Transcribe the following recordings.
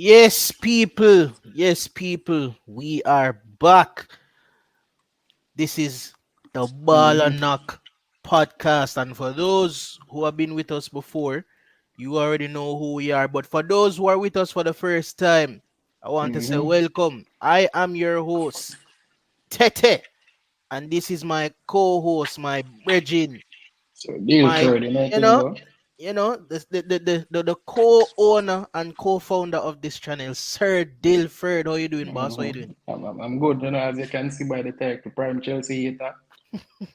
Yes, people. Yes, people. We are back. This is the Ball Mm-hmm. and Knock podcast. And for those who have been with us before, you already know who we are. But for those who are with us for the first time, I want to say Mm-hmm. welcome. I am your host, Tete. And this is my co-host, my brethren, So deal my, third, and I you think know, go. the co-owner and co-founder of this channel, Sir Dilford. How you doing, boss? How you doing? I'm good, as you can see by the tag, the prime Chelsea hitter.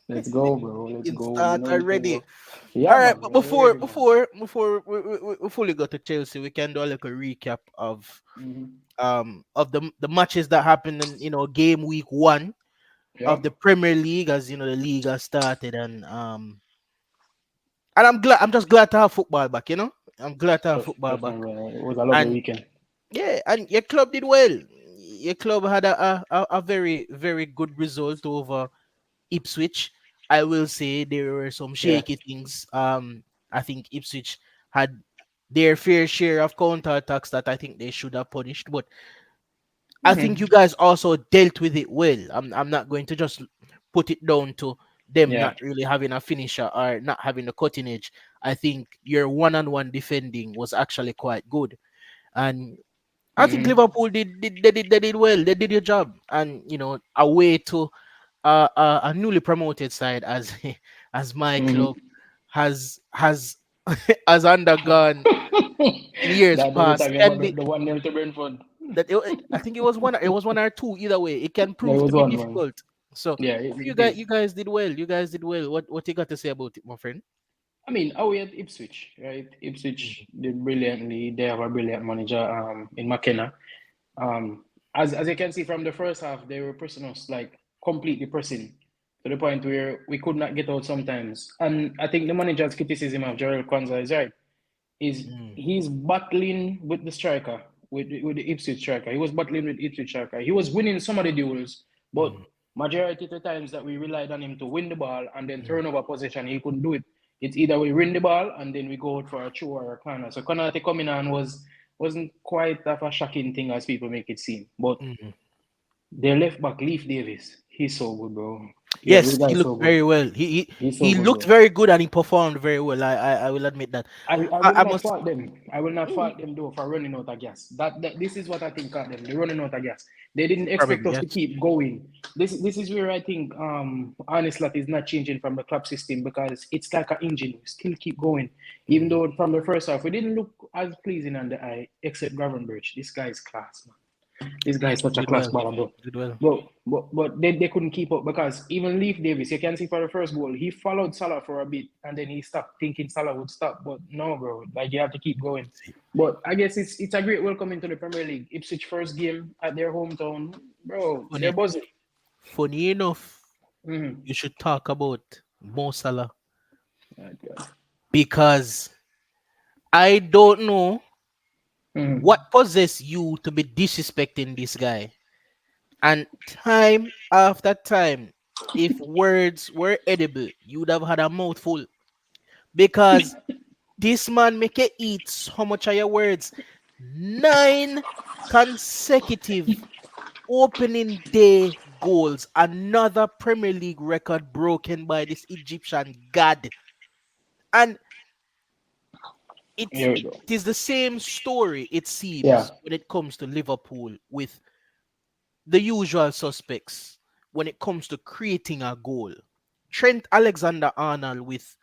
Let's go, bro. Let's It go. You start know the thing, already. go. Yeah, All right, man. but We're ready, man. before we fully go to Chelsea, we can do a little recap Mm-hmm. of the matches that happened in game week 1 Yeah, of the Premier League, as you know the league has started. And I'm just glad to have football back. I'm glad to have football back. definitely. It was a lovely And weekend. yeah, and your club did well. Your club had a very very good result over Ipswich. I will say there were some Yeah. shaky things. I think Ipswich had their fair share of counter attacks that I think they should have punished, but I think you Mm-hmm. guys also dealt with it well. I'm not going to just put it down to them Yeah. not really having a finisher or not having the cutting edge. I think your one-on-one defending was actually quite good, and I think Mm-hmm. Liverpool did well. They did your job, and away to a newly promoted side as as my club Mm-hmm. has has undergone in years That we're past. talking about Can the, be the 1-0 to Brentford. I think it was one or two either way. It can Yeah, it prove to was be 1-1. difficult. So Yeah, it, you it guys did. you guys did well. You guys did well. What you got to say about it, my friend? I mean, we at Ipswich, right? Ipswich did brilliantly. They have a brilliant manager, in McKenna. Um, as you can see from the first half, they were pressing us like completely pressing to the point where we could not get out sometimes. And I think the manager's criticism of Jarrell Kwanzaa is right. Is Mm, he's battling with the striker, with the Ipswich striker. He was battling with Ipswich striker. He was winning some of the duels, but mm, majority of the times that we relied on him to win the ball and then mm, turn over possession, he couldn't do it. It's either we win the ball and then we go out for a throw or a corner. So Konate coming on wasn't quite of a shocking thing as people make it seem. But mm. their left back, Leaf Davis, he's so good, bro. Yo, this Yes, he guy's so looked good. very well. He he, He's so he good, looked bro. very good and he performed very well. I will admit that. I I, will I not must. fault them. I will not Mm, fault them though for running out of gas. That this is what I think of them. They're running out of gas. They didn't expect probably us to yes. keep going. This is where I think Arne is not changing from the club system because it's like an engine. We still keep going. Even Mm, though from the first half we didn't look as pleasing on the eye, except Gravenberch. This guy is class, man. This guy is he such a did class well. baller, bro. He did well. But they couldn't keep up because even Leaf Davis, you can see for the first goal, he followed Salah for a bit and then he stopped thinking Salah would stop. But no, bro, like you have to keep going. But I guess it's a great welcome into the Premier League. Ipswich first game at their hometown, bro. They're Funny, buzzing. funny enough, Mm-hmm. you should talk about Mo Salah Right, God. because I don't know Mm-hmm. what possessed you to be disrespecting this guy. And time after time, if words were edible, you would have had a mouthful because this man make you eat so much of your words. 9 consecutive opening day goals, another Premier League record broken by this Egyptian god. And it Here we go. it is the same story, it Yeah. seems, when it comes to Liverpool with the usual suspects when it comes to creating a goal. Trent Alexander Arnold with,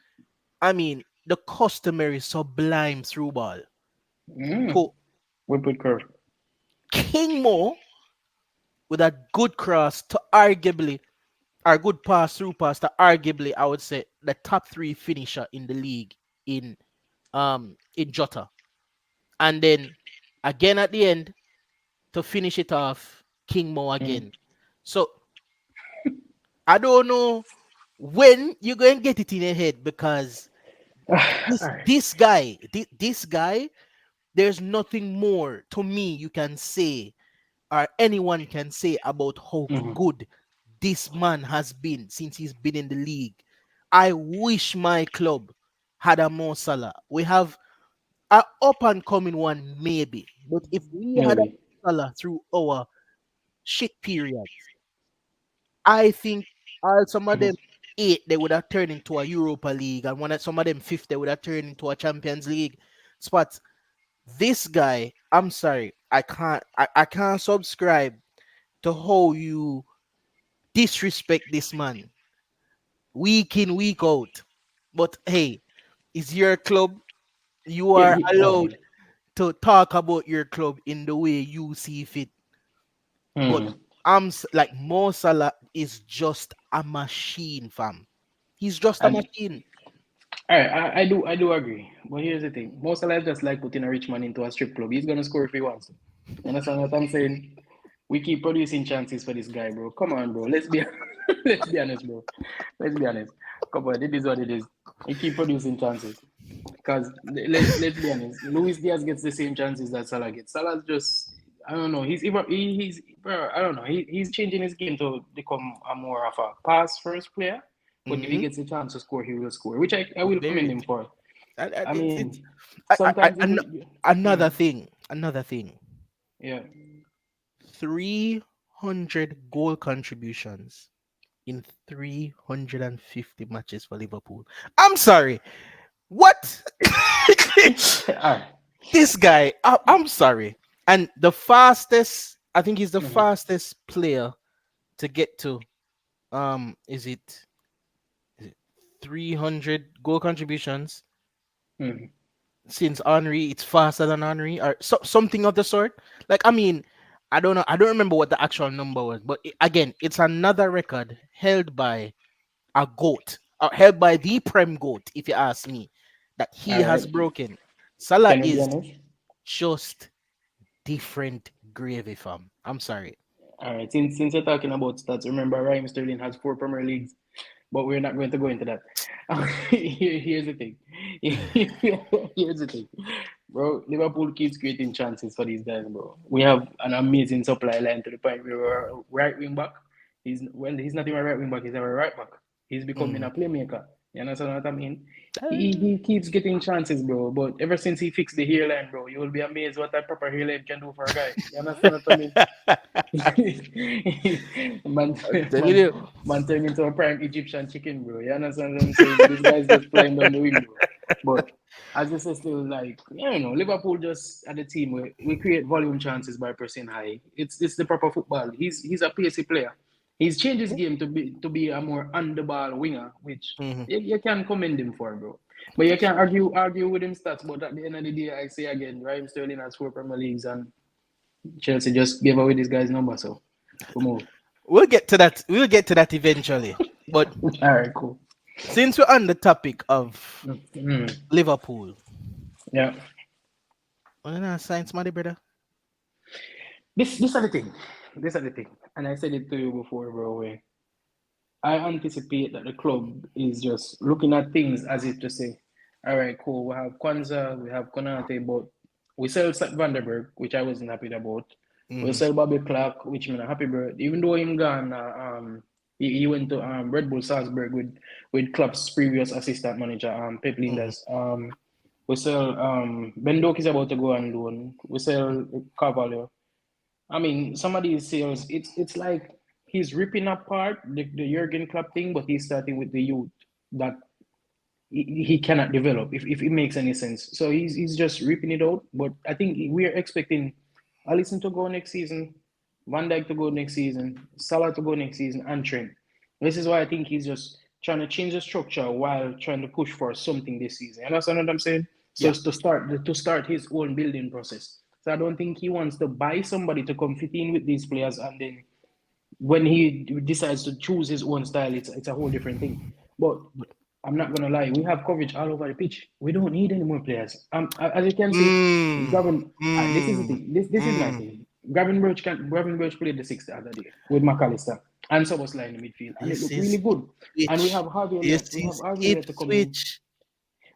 I mean, the customary sublime through ball Mm-hmm. to Whip with curve. King Mo with a good cross to arguably, or good pass through pass to arguably, I would say, the top three finisher in the league in Jota. And then again at the end to finish it off, King Mo Mm-hmm. again. So I don't know when you're going to get it in your head because All this right. this guy, this guy, there's nothing more to me you can say or anyone can say about how Mm-hmm. good this man has been since he's been in the league. I wish my club had a Mo Salah. We have a up and coming one maybe. But if we had a maybe. Salah through our shit periods, I think all some of them eight they would have turned into a Europa League, and some of them fifth they would have turned into a Champions League spot. This guy, I'm sorry, I can't subscribe to how you disrespect this man week in, week out. But hey, it's your club. You Yeah, are allowed to talk about your club in the way you see fit. But mm. like Mo Salah is just a machine, fam. He's just a And machine. all right, I do agree. But here's the thing: most of life just like putting a rich man into a strip club. He's gonna score if he wants to. You understand what I'm saying? We keep producing chances for this guy, bro. Come on, bro. Let's be let's be honest, bro. Let's be honest. Come on, it is what it is. We keep producing chances. Because let's be honest, Luis Diaz gets the same chances that Salah gets. Salah's just I don't know. He's bro, I don't know. He's changing his game to become a more of a pass first player. But if he Mm-hmm. gets a chance to score, he will score, which I will commend Very. him for. And I it's mean, I sometimes he will. another thing. Another thing. Yeah. 300 goal contributions in 350 matches for Liverpool. I'm sorry. What? All right. This guy, I'm sorry. And the fastest, I think he's the Mm-hmm. fastest player to get to is it 300 goal contributions Mm-hmm. since Henry. It's faster than Henry or something of the sort. Like I mean, I don't know. I don't remember what the actual number was, but again, it's another record held by a goat, held by the prem goat, if you ask me, that he All has right. broken. Salah Can you be is honest? just different gravy, fam. I'm sorry. All right. Since you're talking about stats, remember Raheem Sterling has 4 Premier Leagues, but we're not going to go into that. Here's the thing. Here's the thing, bro. Liverpool keeps creating chances for these guys, bro. We have an amazing supply line to the point where we're right wing back. He's not even a right wing back. He's our right back. He's becoming Mhm. a playmaker. You understand what I mean? Uh, He keeps getting chances, bro. But ever since he fixed the hairline, bro, you will be amazed what that proper hairline can do for a guy. You understand what I mean? man, I'm telling man, you. man turned into a prime Egyptian chicken, bro. You understand what I'm saying? This guy's just flying down the wing, bro. But as I say, still like I don't know. Liverpool just at the team we create volume chances by pressing high. It's the proper football. He's a pacey player. He's changed his game to be a more on the ball winger, which Mhm. you can commend him for, bro. But you can argue with him stats. But at the end of the day, I say again, Raheem Sterling has 4 Premier Leagues and Chelsea just gave away this guy's number, so we move. We'll get to that. We'll get to that eventually. But All right, cool. since we're on the topic of Mm, Liverpool, yeah. when I sign somebody, brother. This is the thing. This is the thing. And I said it to you before, bro. Where I anticipate that the club is just looking at things as if to say, all right, cool. We have Kwanzaa, we have Konate, but we sell Vanderberg, which I wasn't happy about. We Mhm. sell Bobby Clark, which I'm not happy about. Even though him gone, he went to Red Bull Salzburg with Klopp's previous assistant manager, Pep Mhm. Linders. We sell Ben Doak is about to go on loan. We sell Carvalho. I mean, some of these sales, it's like he's ripping apart the Jurgen Klopp thing, but he's starting with the youth that he cannot develop if it makes any sense. So he's just ripping it out. But I think we're expecting Alisson to go next season, Van Dijk to go next season, Salah to go next season, and Trent. This is why I think he's just trying to change the structure while trying to push for something this season. You understand what I'm saying? So Yeah. it's to start his own building process. So I don't think he wants to buy somebody to come fit in with these players, and then when he decides to choose his own style, it's a whole different thing. But I'm not gonna lie, we have coverage all over the pitch. We don't need any more players. As you can see, Mm. Gavin. This is the Mm. thing. This is my Mm. thing. Gavin Birch played the sixth the other day with McAllister and Soboslai in the midfield, and it This looked really is good. And we Ipswich. have Harvey This Elliott. We have is Harvey Elliott to come in. Ipswich.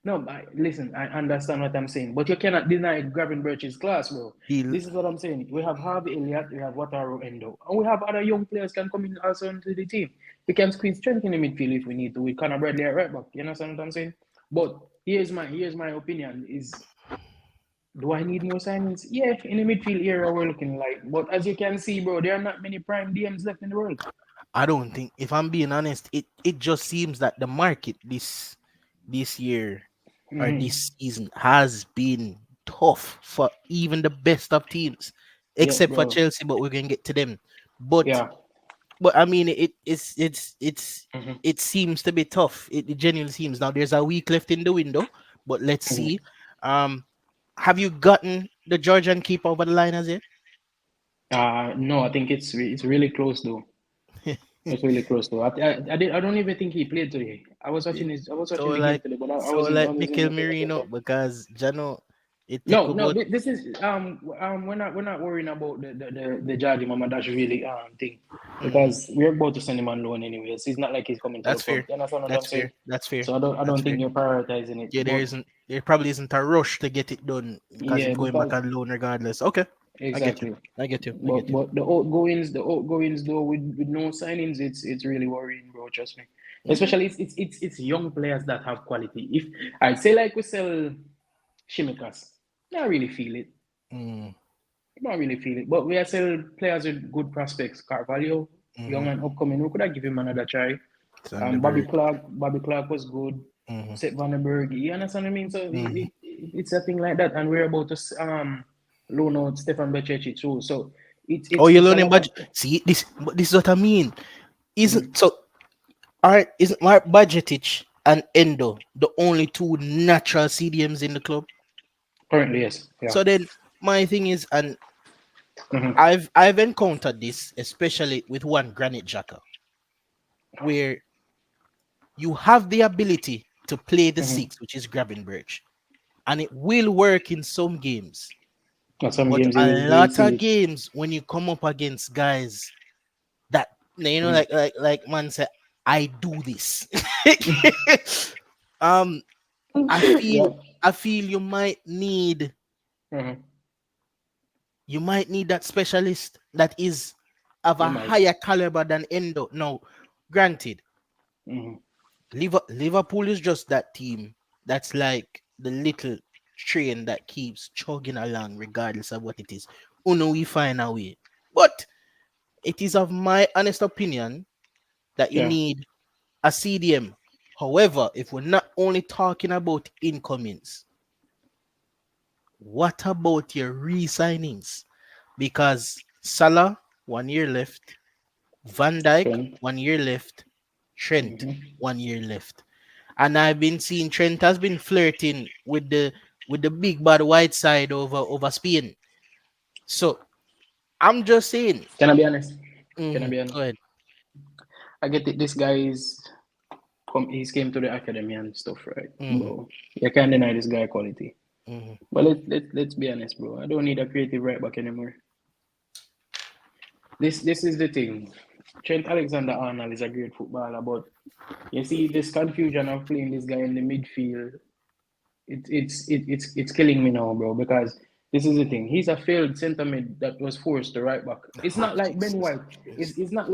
No, listen, I understand what I'm saying, but you cannot deny Gavin Birch's class, bro. He. This is what I'm saying. We have Harvey Elliott, we have Wataru Endo, and we have other young players can come in also into the team. We can squeeze strength in the midfield if we need to with Conor Bradley at right back. You understand what I'm saying? But here's my opinion: is Do I need more signings? Yeah, in the midfield area we're looking like. But as you can see, bro, there are not many prime DMs left in the world. I don't think, if I'm being honest, it just seems that the market this year or Hmm. this season has been tough for even the best of teams, Yeah, except for bro. Chelsea. But we're gonna get to them. But Yeah. I mean, Hmm. it seems to be tough. It genuinely seems. Now there's a week left in the window, but let's see. Hmm. Um, have you gotten the Georgian keeper over the line as yet? No, I think it's really close though. It's really close though. I don't even think he played today. I was so watching the game like today, but I wasn't Mikel looking at it. Merino, because Jano, it take No, no. about. This is we're not worrying about the Jadi Mama Dash really thing Mhm. because we're about to send him on loan anyways. It's not like he's coming to the That's club. fair. You understand what I'm That's saying? fair. That's fair. So I That's don't fair. think you're prioritizing it. Yeah, But there probably isn't a rush to get it done because he's yeah, going back because on loan regardless. Okay, I get you. exactly. I get you. I But get you. the outgoings though with no signings, it's really worrying, bro. Trust me. Mm, Especially it's young players that have quality. If I'd say like we sell Shimikas, not really feel it. mm, Not really feel it. But we are still players with good prospects. Carvalho, young mm-hmm. and upcoming. We could have give him another try. Bobby Sanderberg. Clark, Bobby Clark was good. Mm-hmm. Seth Vandenberg, you understand what I mean? So Mm-hmm. it's a thing like that, and we're about to loan out Stefan Bececci too. So Oh, you're it's a learning lot of. budget. See, this is what I mean. Isn't Mhm. so? Aren't isn't Mark Budgetich and Endo the only two natural CDMs in the club? Currently, yes, yeah. So then my thing is, and Hmm. I've encountered this especially with one Granite Xhaka, where you have the ability to play the Hmm. six, which is grabbing bridge, and it will work in some games. At some But games a you'll lot see of it. games when you come up against guys that Mhm. like man said, I do this. um, I Yeah. feel I feel Hmm. you might need that specialist that is of a You might. higher caliber than Endo. Now, granted, Hmm. Liverpool is just that team that's like the little train that keeps chugging along regardless of what it is. Uno, we find a way. But it is of my honest opinion that you Yeah. need a CDM. However, if we're not only talking about incomings, what about your re-signings? Because Salah, 1 year left. Van Dijk, Trent. 1 year left. Trent, Hmm. 1 year left. And I've been seeing Trent has been flirting with the big bad white side over Spain. So I'm just saying. Can I be honest? Can I be Go honest? ahead. I get it. This guy is he's came to the academy and stuff, right? hmm But you can't deny this guy quality. hmm But let's be honest, bro. I don't need a creative right back anymore. This is the thing. Trent Alexander Arnold is a great footballer, but you see this confusion of playing this guy in the midfield. It's killing me now, bro. Because this is the thing. He's a failed centre mid that was forced to right back. It's Oh, not like Ben Jesus White. Christ. It's not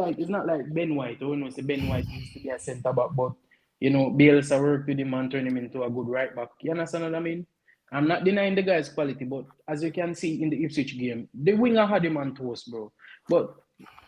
like Ben White. Who knows? Ben White used to be a centre back, but Bielsa worked with him and turned him into a good right back. You understand what I mean? I'm not denying the guy's quality, but as you can see in the Ipswich game, the winger had him on toast, bro. But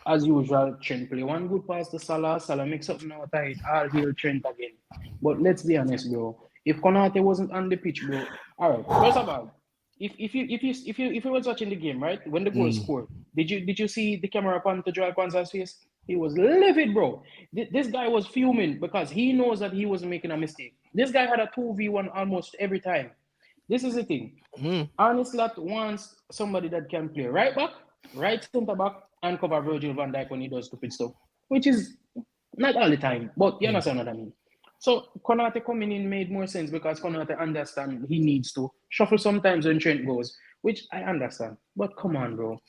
as usual, Trent play one good pass to Salah. Salah makes something out of it. I'll heal Trent again. But let's be honest, bro. If Konate wasn't on the pitch, bro. All right. First of all, if you was watching the game, right, when the goal Mm. scored, did you see the camera pan to Joel Kwanzaa's face? He was livid, bro. This guy was fuming because he knows that he wasn't making a mistake. This guy had a 2v1 almost every time. This is the thing. Mm. Arne Slot wants somebody that can play right back, right centre back, and cover Virgil van Dijk when he does stupid stuff, which is not all the time, but you Mm. understand what I mean. So Konate coming in made more sense because Konate understand he needs to shuffle sometimes when Trent goes, which I understand. But come on, bro.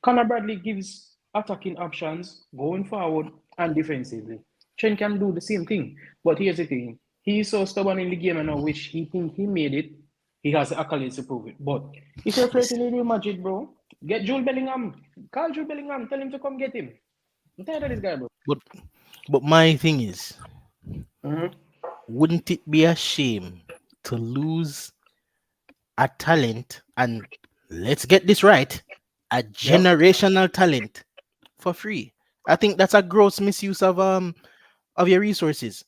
Connor Bradley gives attacking options going forward and defensively. Trent can do the same thing. But here's the thing. He's so stubborn in the game and now which he think he made it. He has the accolades to prove it. But if you're flirting with Real Madrid, bro, get Jude Bellingham. Call Jude Bellingham. Tell him to come get him. I'm tired of this guy, bro. But my thing is, Mm-hmm. wouldn't it be a shame to lose a talent, and let's get this right, a Yep. generational talent for free. I think that's a gross misuse of your resources.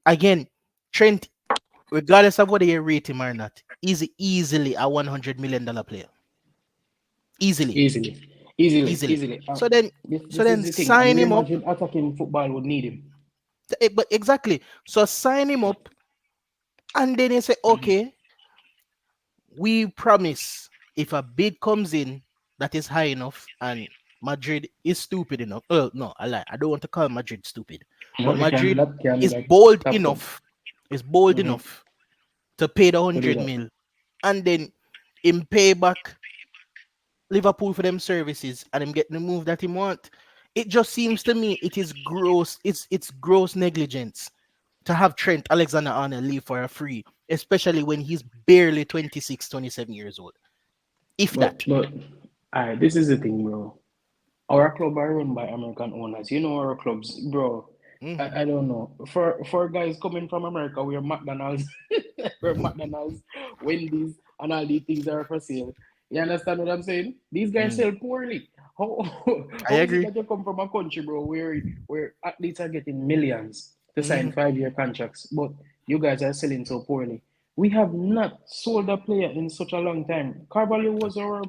Again, Trent, regardless of whether you rate him or not, is easily a $100 million player. Easily, Easily. Easily. easily. Easily. So then, This so is then the thing. And sign Real him up. Madrid attacking football would need him. But exactly. So sign him up, and then you say, okay, we promise if a bid comes in that is high enough and Madrid is stupid enough. Oh no, I lie. I don't want to call Madrid stupid, No, but they can do Madrid that. Can do is that. bold Top club. enough. Is bold Mm-hmm. enough to pay the To do 100 that. mil, and then him pay back Liverpool for them services, and him get the move that he want. It just seems to me it is gross. It's gross negligence to have Trent Alexander-Arnold leave for a free, especially when he's barely 26, 27 years old. If that. But alright, this is the thing, bro. Our club are run by American owners. You know our clubs, bro. Hmm. I don't know. For guys coming from America, we're McDonald's, we're McDonald's, Wendy's, and all these things are for sale. You understand what I'm saying? These guys Mm. sell poorly. How I how is it agree. that you come from a country, bro, where athletes are getting millions to sign Hmm. 5-year contracts, but you guys are selling so poorly? We have not sold a player in such a long time. Carvalho was our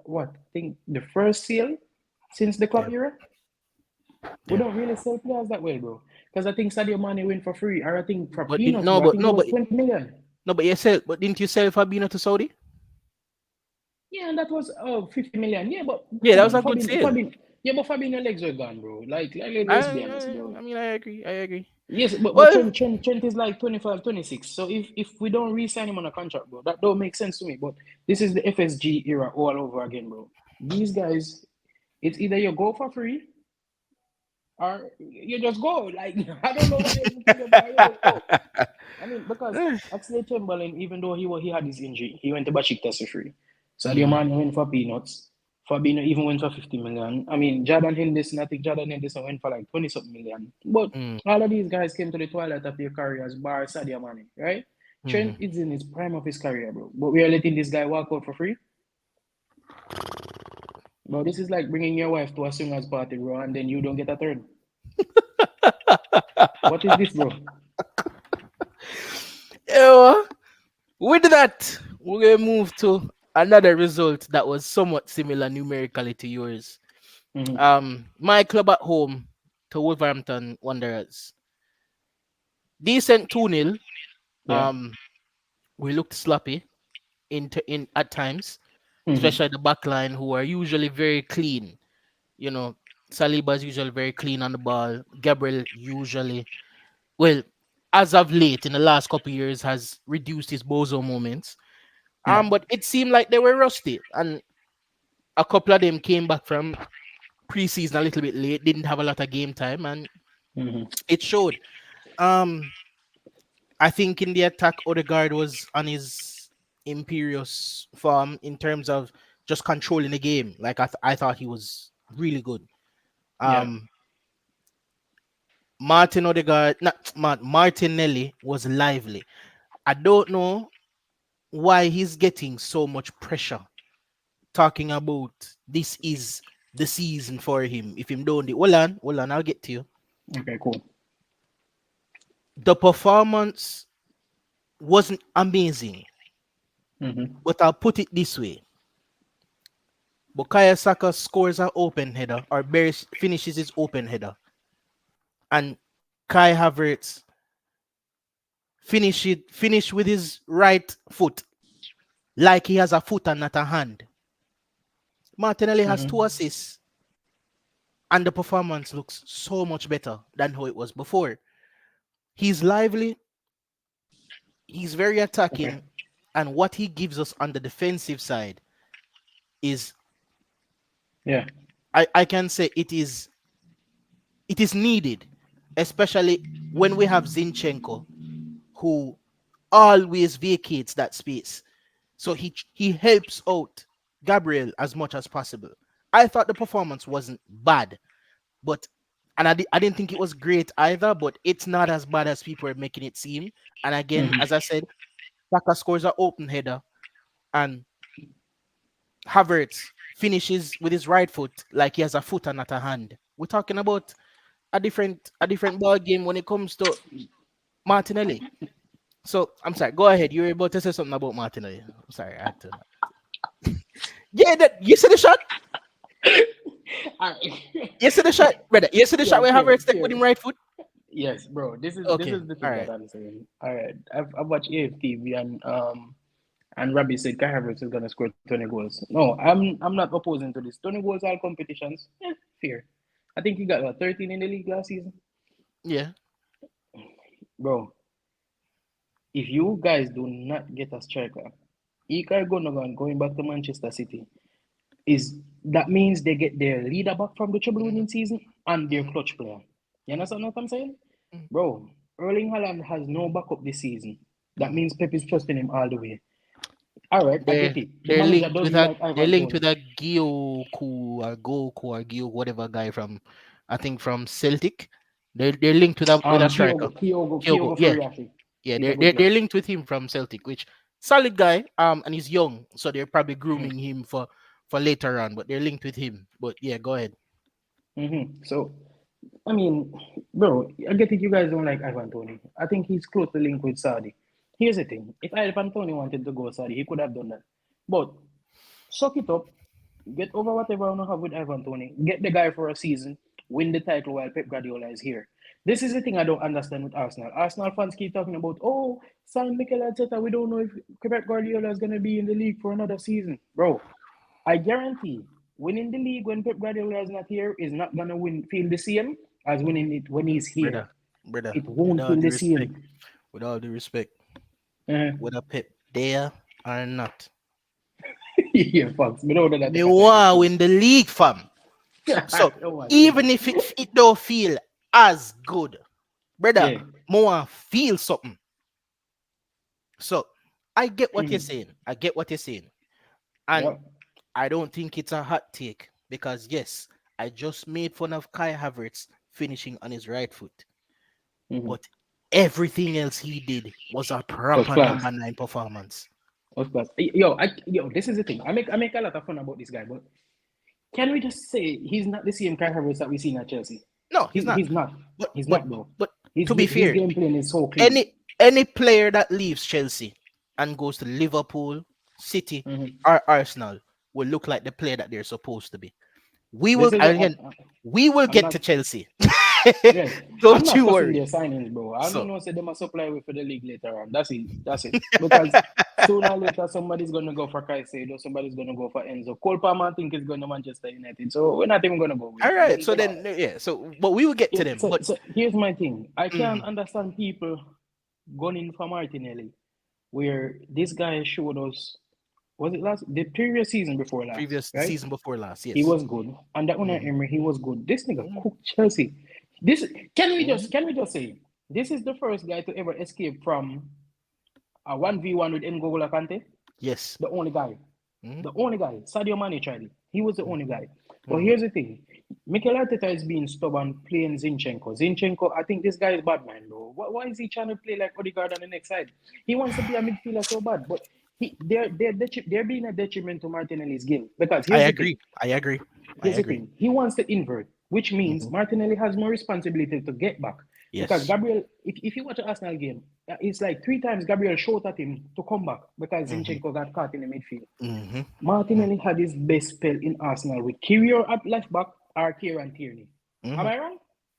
what? I think the first sale since the club Yeah, era. We yeah. don't really sell players that way, bro. Because I think Sadio Mane went for free, or I think for But didn't peanuts, no, bro. I but think it no, was but 20 million. no, but you sell, but didn't you sell Fabinho to Saudi? Yeah, and that was 50 million. Yeah, but Yeah, come that was on, a good sale. Yeah, but Fabinho legs were gone, bro. Let's be honest, bro. I mean, I agree. I agree. Yes, but Well, Trent is like 25, 26. So if we don't re-sign him on a contract, bro, that don't make sense to me. But this is the FSG era all over again, bro. These guys, it's either you go for free or you just go. Like I don't know what else to tell you, but you just go. I mean, because Oxlade Chamberlain, even though he had his injury, he went to Besiktas for free. Sadio mm, Mane went for peanuts. Fabinho even went for 50 million. I mean, Jordan Henderson, I think Jordan Henderson went for like 20 something million. But mm, all of these guys came to the twilight of their careers, bar Sadio Mane, right? Trent mm. is in his prime of his career, bro. But we are letting this guy walk out for free. Bro, this is like bringing your wife to a swingers party, bro, and then you don't get a turn. What is this, bro? Yeah, with that, we're gonna move to another result that was somewhat similar numerically to yours. Mm-hmm. My club at home to Wolverhampton Wanderers. Decent 2-0. Yeah. Um, we looked sloppy in at times, Mm-hmm. especially the back line who are usually very clean. You know, Saliba's usually very clean on the ball. Gabriel usually, well, as of late in the last couple of years, has reduced his bozo moments. Yeah. But it seemed like they were rusty, and a couple of them came back from preseason a little bit late, didn't have a lot of game time, and Mm-hmm. it showed. Um, I think in the attack, Odegaard was on his imperious form in terms of just controlling the game. Like I thought he was really good. Yeah. Um, Martin Odegaard, not Martinelli was lively. I don't know why he's getting so much pressure talking about this is the season for him. If him don't, hold on, I'll get to you. Okay, cool. The performance wasn't amazing, Mm-hmm. but I'll put it this way: Bukayo Saka scores an open header or finishes his open header, and Kai Havertz finish with his right foot like he has a foot and not a hand. Martinelli has two Mm-hmm. assists, and the performance looks so much better than how it was before. He's lively, he's very Okay. attacking, and what he gives us on the defensive side is, Yeah. I can say it is needed, especially when we have Zinchenko, who always vacates that space. So he helps out Gabriel as much as possible. I thought the performance wasn't bad, but and I didn't think it was great either, but it's not as bad as people are making it seem. And again, Mm-hmm. as I said, Saka scores an open header, and Havertz finishes with his right foot like he has a foot and not a hand. We're talking about a different ball game when it comes to Martinelli. So I'm sorry. Go ahead. You were about to say something about Martinelli. I'm sorry. I had to. Yeah, that you see the shot. Alright. You see the shot, brother. You see the shot Yeah, where fair, Havertz take with fair. him right foot. Yes, bro. This Okay. is the All thing that right. I'm saying. All right, I've watched AFTV and Rabbi said Kai Havertz is gonna score 20 goals. No, I'm not opposing to this. 20 goals all competitions. Yeah, fair. I think he got what, 13 in the league last season, Yeah. bro. If you guys do not get a striker, Ilkay Gundogan going back to Manchester City is that means they get their leader back from the treble Mm-hmm. winning season and their Mm-hmm. clutch player. You understand what I'm saying? Mm-hmm. Bro, Erling Haaland has no backup this season. That Mm-hmm. means Pep is trusting him all the way. All right, I They're get it. The they're manager linked with doesn't a like they're Ivan linked with Toney. a Gioku whatever guy from, I think, from Celtic. They're linked with a striker. Kyogo. Kyogo Yeah. Furiaki. Yeah, He's a they're, good they're player. they're linked with him from Celtic, which solid guy. And he's young, so they're probably Mm-hmm. grooming him for later on. But they're linked with him. But yeah, go ahead. So, I mean, bro, I get it. You guys don't like Ivan Toney. I think he's closely linked with Saudi. Here's the thing: if Ivan Toney wanted to go Saudi, he could have done that. But suck it up, get over whatever you have with Ivan Toney, get the guy for a season, win the title while Pep Guardiola is here. This is the thing I don't understand with Arsenal. Arsenal fans keep talking about, oh, sign Mikel Arteta. We don't know if Pep Guardiola is going to be in the league for another season. Bro, I guarantee winning the league when Pep Guardiola is not here is not going to feel the same as winning it when he's here. Brother, brother, It with won't all feel due the respect, same. with all due respect, Uh, whether Pep there or not, yeah, folks. We don't know that me take a title want still. win the league, fam. So Oh, my even goodness. if it don't feel as good, brother, Yeah. more feel something. So I get what you're Mm-hmm. saying. I get what you're saying. And Yep. I don't think it's a hot take because yes, I just made fun of Kai Havertz finishing on his right foot, Mm-hmm. but everything else he did was a Was proper class. number 9 performance. Was class. Yo, this is the thing. I make a lot of fun about this guy, but can we just say he's not the same Kai Havertz that we seen at Chelsea? No, he's not. He's not. But He's but not, bro. but to be His fair, game plan is so clean. any player that leaves Chelsea and goes to Liverpool, City, Mm-hmm. or Arsenal will look like the player that they're supposed to be. We will This is again, we will I'm get not. to Chelsea. Yes, I'm Don't not you cussing worry. their signings, bro. I don't So know. Say them a supply with for the league later on. That's it. That's it. Because sooner or later somebody's gonna go for Caicedo, somebody's gonna go for Enzo. Cole Palmer, I think is going to Manchester United. So we're not even gonna go with all them. right. So Them then yeah. So but we will get to them. But so here's my thing. I can't mm, understand people gunning for Martinelli, where this guy showed us. Was it last the previous season before last, previous the right? season before last, He yes. was good. Under Unai Mm, Emery, he was good. This nigga mm, cooked Chelsea. This mm. can we just say this is the first guy to ever escape from a 1v1 with N'Golo Kante? Yes. The only guy. Mm, The only guy. Sadio Mane tried it. He was the mm, only guy. But mm. here's the thing. Mikel Arteta is being stubborn playing Zinchenko. Zinchenko, I think this guy is bad man, bro. Why is he trying to play like Odegaard on the next side? He wants to be a midfielder so bad, but they're being a detriment to Martinelli's game. Because I here's the thing. agree. I agree. I Here's the agree. thing. He wants to invert, which means Hmm. Martinelli has more responsibility to get back. Because Yes. Gabriel, if you watch an Arsenal game, it's like 3 times Gabriel shot at him to come back because Hmm. Zinchenko got caught in the midfield. Hmm. Martinelli had his best spell in Arsenal with Kyriel at left back or Kieran Tierney. Am Hmm. I wrong?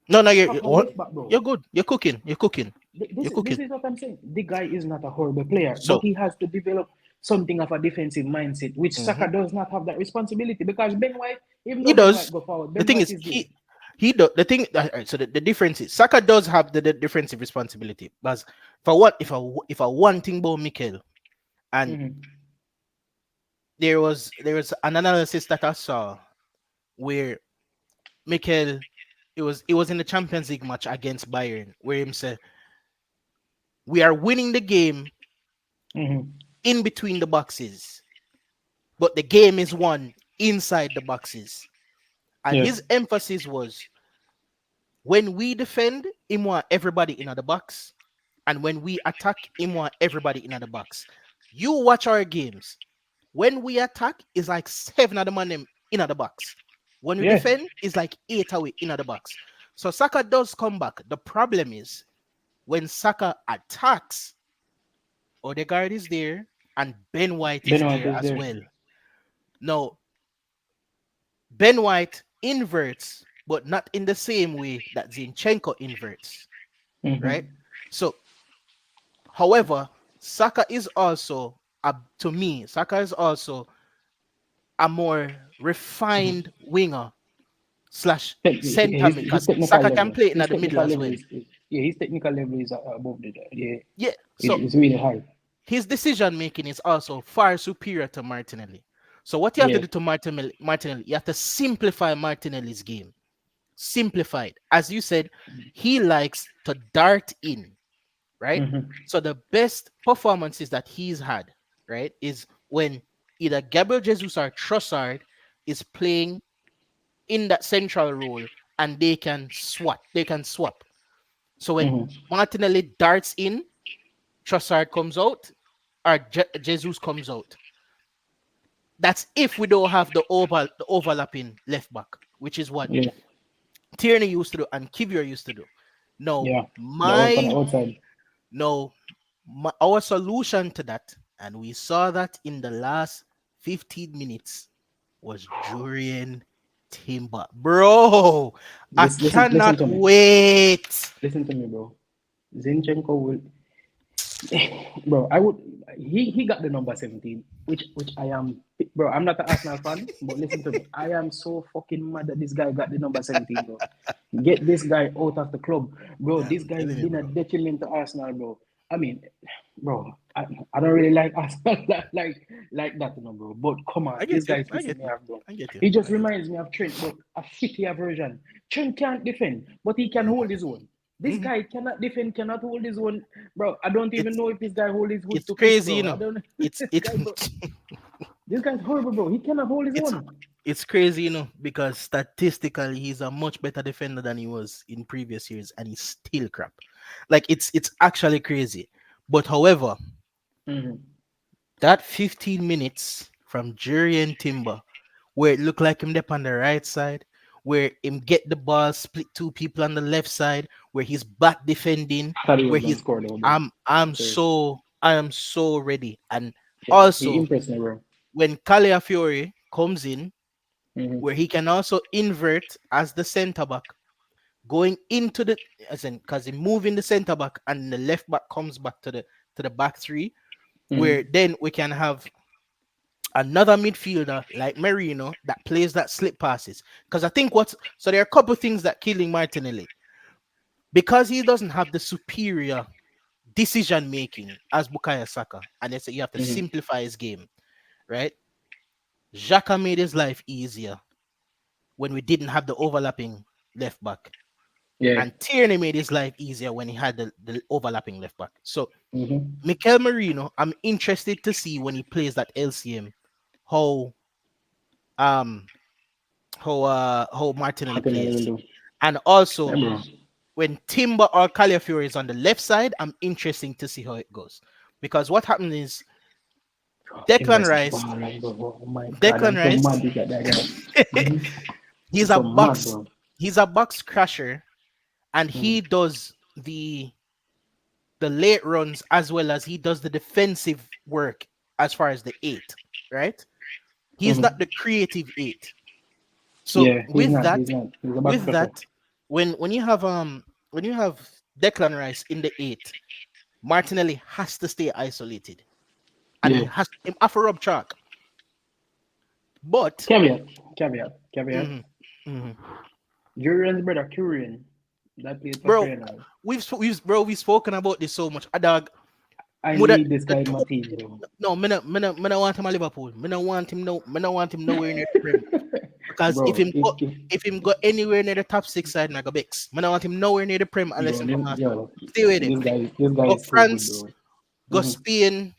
No, no, Half a left back, you're bro. good. You're cooking. You're cooking. You're This cooking. is what I'm saying. The guy is not a horrible player, but So he has to develop something of a defensive mindset, which mhm. Saka does not have that responsibility because Ben White, even He though Ben White does. go forward, The Ben thing White is, is there. he do, the thing. Alright, so the difference is Saka does have the defensive responsibility, but for what if I one thing about Mikel, and Mm-hmm. there was an analysis that I saw where Mikel, it was in the Champions League match against Bayern where him said we are winning the game Mm-hmm. in between the boxes, but the game is won inside the boxes. And Yeah. his emphasis was when we defend, him want everybody in the box. And when we attack, him want everybody in the box. You watch our games. When we attack, it's like 7 of them in the box. When we Yeah. defend, it's like 8 away in the box. So Saka does come back. The problem is when Saka attacks, Odegaard is there and Ben White is Benoit there is as there. well. Now, Ben White inverts, but not in the same way that Zinchenko inverts, right? Mm-hmm. So, however, Saka is also, to me, Saka is also a more refined winger slash center mid His because technical Saka can level, play in his the middle technical as level well. is yeah, his technical level is above the yeah, Yeah. So it's really high. his decision making is also far superior to Martinelli. So what you have to Yeah. do to Martinelli, you have to simplify Martinelli's game. Simplify it. As you said, he likes to dart in, right? Mm-hmm. So the best performances that he's had, right, is when either Gabriel Jesus or Trossard is playing in that central role and they can swap. They can swap. So when Mm-hmm. Martinelli darts in, Trossard comes out, or Jesus comes out. That's if we don't have the overlapping left back, which is what Yeah. Tierney used to do and Kivior used to do. No, Yeah. The out on the my outside. no, our solution to that, and we saw that in the last 15 minutes, was Jurien Timber. Bro, I Listen cannot to me. wait. Listen to me, bro. Zinchenko will bro, I would he got the number 17, which I am bro, I'm not an Arsenal fan, but listen to me. I am so fucking mad that this guy got the number 17, bro. Get this guy out of the club. Bro, I'm this guy's telling you, been a bro. detriment to Arsenal, bro. I mean, bro, I don't really like Arsenal like that, bro. But come on, I this get you. guy's I pissing get me you. off, bro. I get you. He just I get reminds me of Trent, but a shittier version. Trent can't defend, but he can you. hold his own. This Mhm. guy cannot defend, cannot hold his own. Bro, I don't even It's know if this guy hold his hood it's to pitch, crazy, bro. I don't know. It's This it guy, bro. This guy's horrible, bro. He cannot hold his it's own. it's crazy, because statistically he's a much better defender than he was in previous years, and he's still crap. Like it's actually crazy. But however, Mm-hmm. that 15 minutes from Jury and Timber, where it looked like him up on the right side, where him get the ball, split two people on the left side, where he's back defending, Thought he where was gonna he's score though, bro. I'm Seriously. so I am so ready. And Yeah, he also impressed me, bro. when Calafiori comes in, Mm-hmm. where he can also invert as the center back, going into the as in because he moving the center back and the left back comes back to the back three, where Mm-hmm. then we can have another midfielder like Merino that plays that slip passes. Because I think there are a couple things that killing Martinelli because he doesn't have the superior decision making as Bukayo Saka, and they say you have to Mm-hmm. simplify his game, right? Xhaka made his life easier when we didn't have the overlapping left back, Yeah. and Tierney made his life easier when he had the overlapping left back. So Mm-hmm. Mikel Merino, I'm interested to see when he plays that LCM how um how Martinelli Martinelli will plays. do. And Yeah, also bro. when Timber or Calafiori is on the left side, I'm interested to see how it goes. Because what happens is Timber Declan is a Rice, baller, bro. Oh my god, Declan I'm so Rice, mad he got that guy. Mm-hmm. he's I'm a so mad, box, bro. he's a box crasher, and he Mm-hmm. does the late runs as well as he does the defensive work as far as the eight, right? He's not Mm-hmm. the creative eight. So Yeah, he's not. He's not. He's a box with crusher. that, when you have Declan Rice in the eight, Martinelli has to stay isolated, and Yeah. him have to rub track. But Caveat. Caveat. Caveat. mhm, mhm. Jurion's brother, Curian, that played for bro, Feyenoord. we've spoken about this so much. A dog, I would need this the guy in my two, team, bro. no, me no want him at Liverpool. Me no want him nowhere near the Prem. Because Bro, if him go anywhere near the top six side, I go Bex. Me no want him nowhere near the Prem unless bro, him come Arsenal. yo, Stay with him. this guy Go is so good, France, bro. go Mm-hmm. Spain,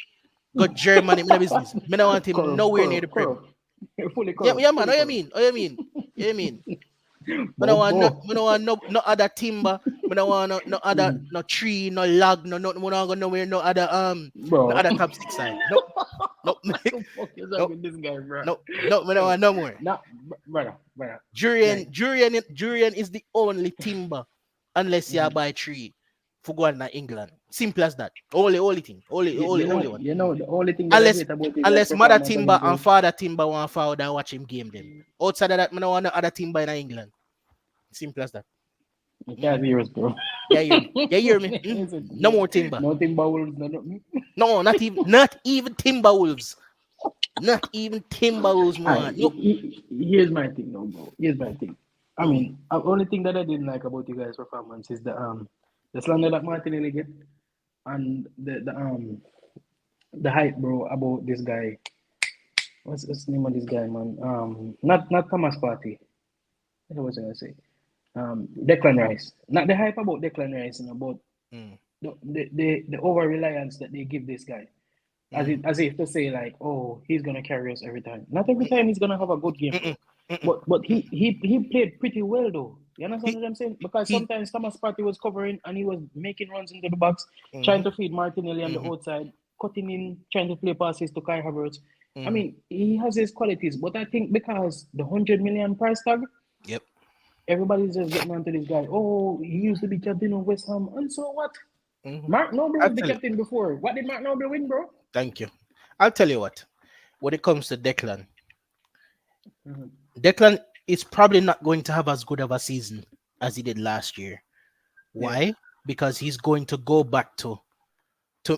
go Germany. Me no business. Me no want him Corrupt, nowhere near the corrupt, Prem. corrupt. Fully Yeah, corrupt, yeah, man. fully What you corrupt. mean? What you mean? Yeah, you mean? I don't want no, Bobo. I don't want no other timber. I don't want no other Mm. no tree, no log, no nothing. I don't go nowhere, no Bro. other top six side. No, no, What the fuck is up no, with this guy, bro? no. I don't Yo, want no more. nah, brother. Durian, Like, durian is the only timber unless you mhm. buy tree for going to England. Simple as that. Only thing. Only one. The only thing that I Unless hate about his like unless mother performance on timber his and goal. father timber want forward and watch him game them. Outside of that, I don't want no other timber in England. Simple as that. You Mhm. can't hear us, bro. Yeah, you hear me? Yeah, you hear me? Is it No more timber. nothing but wolves, no, nothing. No, not even Timberwolves. Not even Timberwolves, Alright, man. Nope. here's my thing, no, bro. Here's my thing. I Mhm. mean, the only thing that I didn't like about you guys' performance is the slander that Martinelli get and the hype, bro, about this guy. What's the name of this guy, man? Not Thomas Partey. What was I gonna say? Declan Rice. Not the hype about Declan Rice, but Mm. the over reliance that they give this guy, Mhm. as if to say like, oh, he's gonna carry us every time. Not every time he's gonna have a good game, Mm-mm. bro. Mm-mm. But Mm-mm. he played pretty well though. You understand He what I'm saying? Because he. sometimes Thomas Partey was covering and he was making runs into the box, trying Mhm. to feed Martinelli on the Mhm. outside, cutting in, trying to play passes to Kai Havertz. I Mhm. mean, he has his qualities, but I think because the 100 million price tag, Yep. everybody's just getting onto this guy. Oh, he used to be captain of West Ham, and so what? Mhm. Mark Noble I'll was the tell you. captain before. What did Mark Noble win, bro? Thank you. I'll tell you what. When it comes to Declan, Mm-hmm. Declan is probably not going to have as good of a season as he did last year. Yeah. Why? Because he's going to go back to,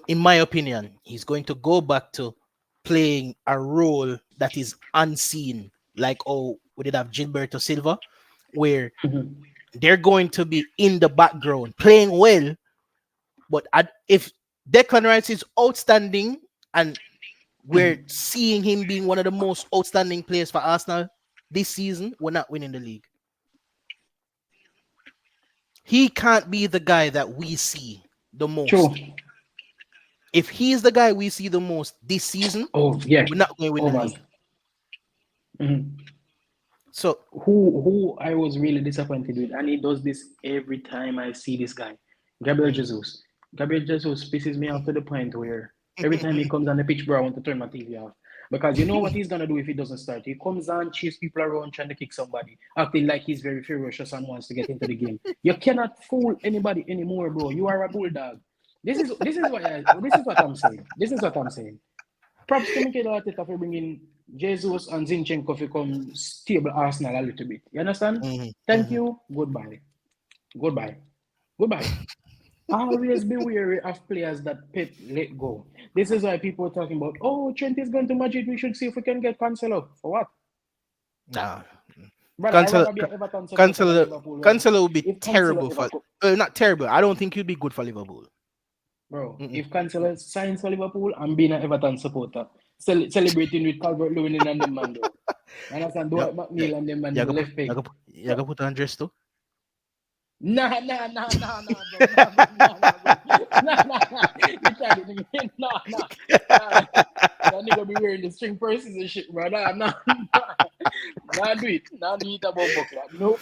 in my opinion, he's going to go back to playing a role that is unseen, like oh, we did have Gilberto Silva, where Mm-hmm. they're going to be in the background playing well. But if Declan Rice is outstanding and we're Mm-hmm. seeing him being one of the most outstanding players for Arsenal this season, we're not winning the league. He can't be the guy that we see the True. most. If he's the guy we see the most this season, Oh yeah. we're not going to win Oh the man. league. Mm-hmm. So, Who I was really disappointed with, and he does this every time I see this guy, Gabriel mhm. Jesus. Gabriel Jesus pisses me off to the point where every time he comes on the pitch, bro, I want to turn my TV off. Because you know what he's gonna do if he doesn't start? He comes on, chase people around, trying to kick somebody, acting like he's very ferocious and wants to get into the game. You cannot fool anybody anymore, bro. You are a bulldog. This is what I'm saying. This is what I'm saying. Props to Mikel Arteta for bringing Jesus and Zinchenko to come stable Arsenal a little bit. You understand? Mhm, Thank mhm. you. Goodbye. Goodbye. Goodbye. Always be wary of players that Pep let go. This is why people are talking about, oh, Trent is going to Madrid. We should see if we can get Cancelo. For what? Nah, Brother, I'd Cancelo, rather be an Everton supporter than Cancelo, Liverpool one. Cancelo will be If Cancelo terrible ever for. come, Not terrible. I don't think he'll be good for Liverpool. bro, Mm-mm. if Cancelo signs for Liverpool, I'm being an Everton supporter. Celebrating with Calvert Lewin and them man, bro. You understand? Yeah, Dwight yeah. McNeil and them man You in the gotta put, left you peg. gotta put, you gotta put on dress too. Nah, bro. Nah, bro. Nah. You tried it again. Nah. That nigga be wearing the string purses and shit, bro. Nah, do it. Nah, do it about buckler. No.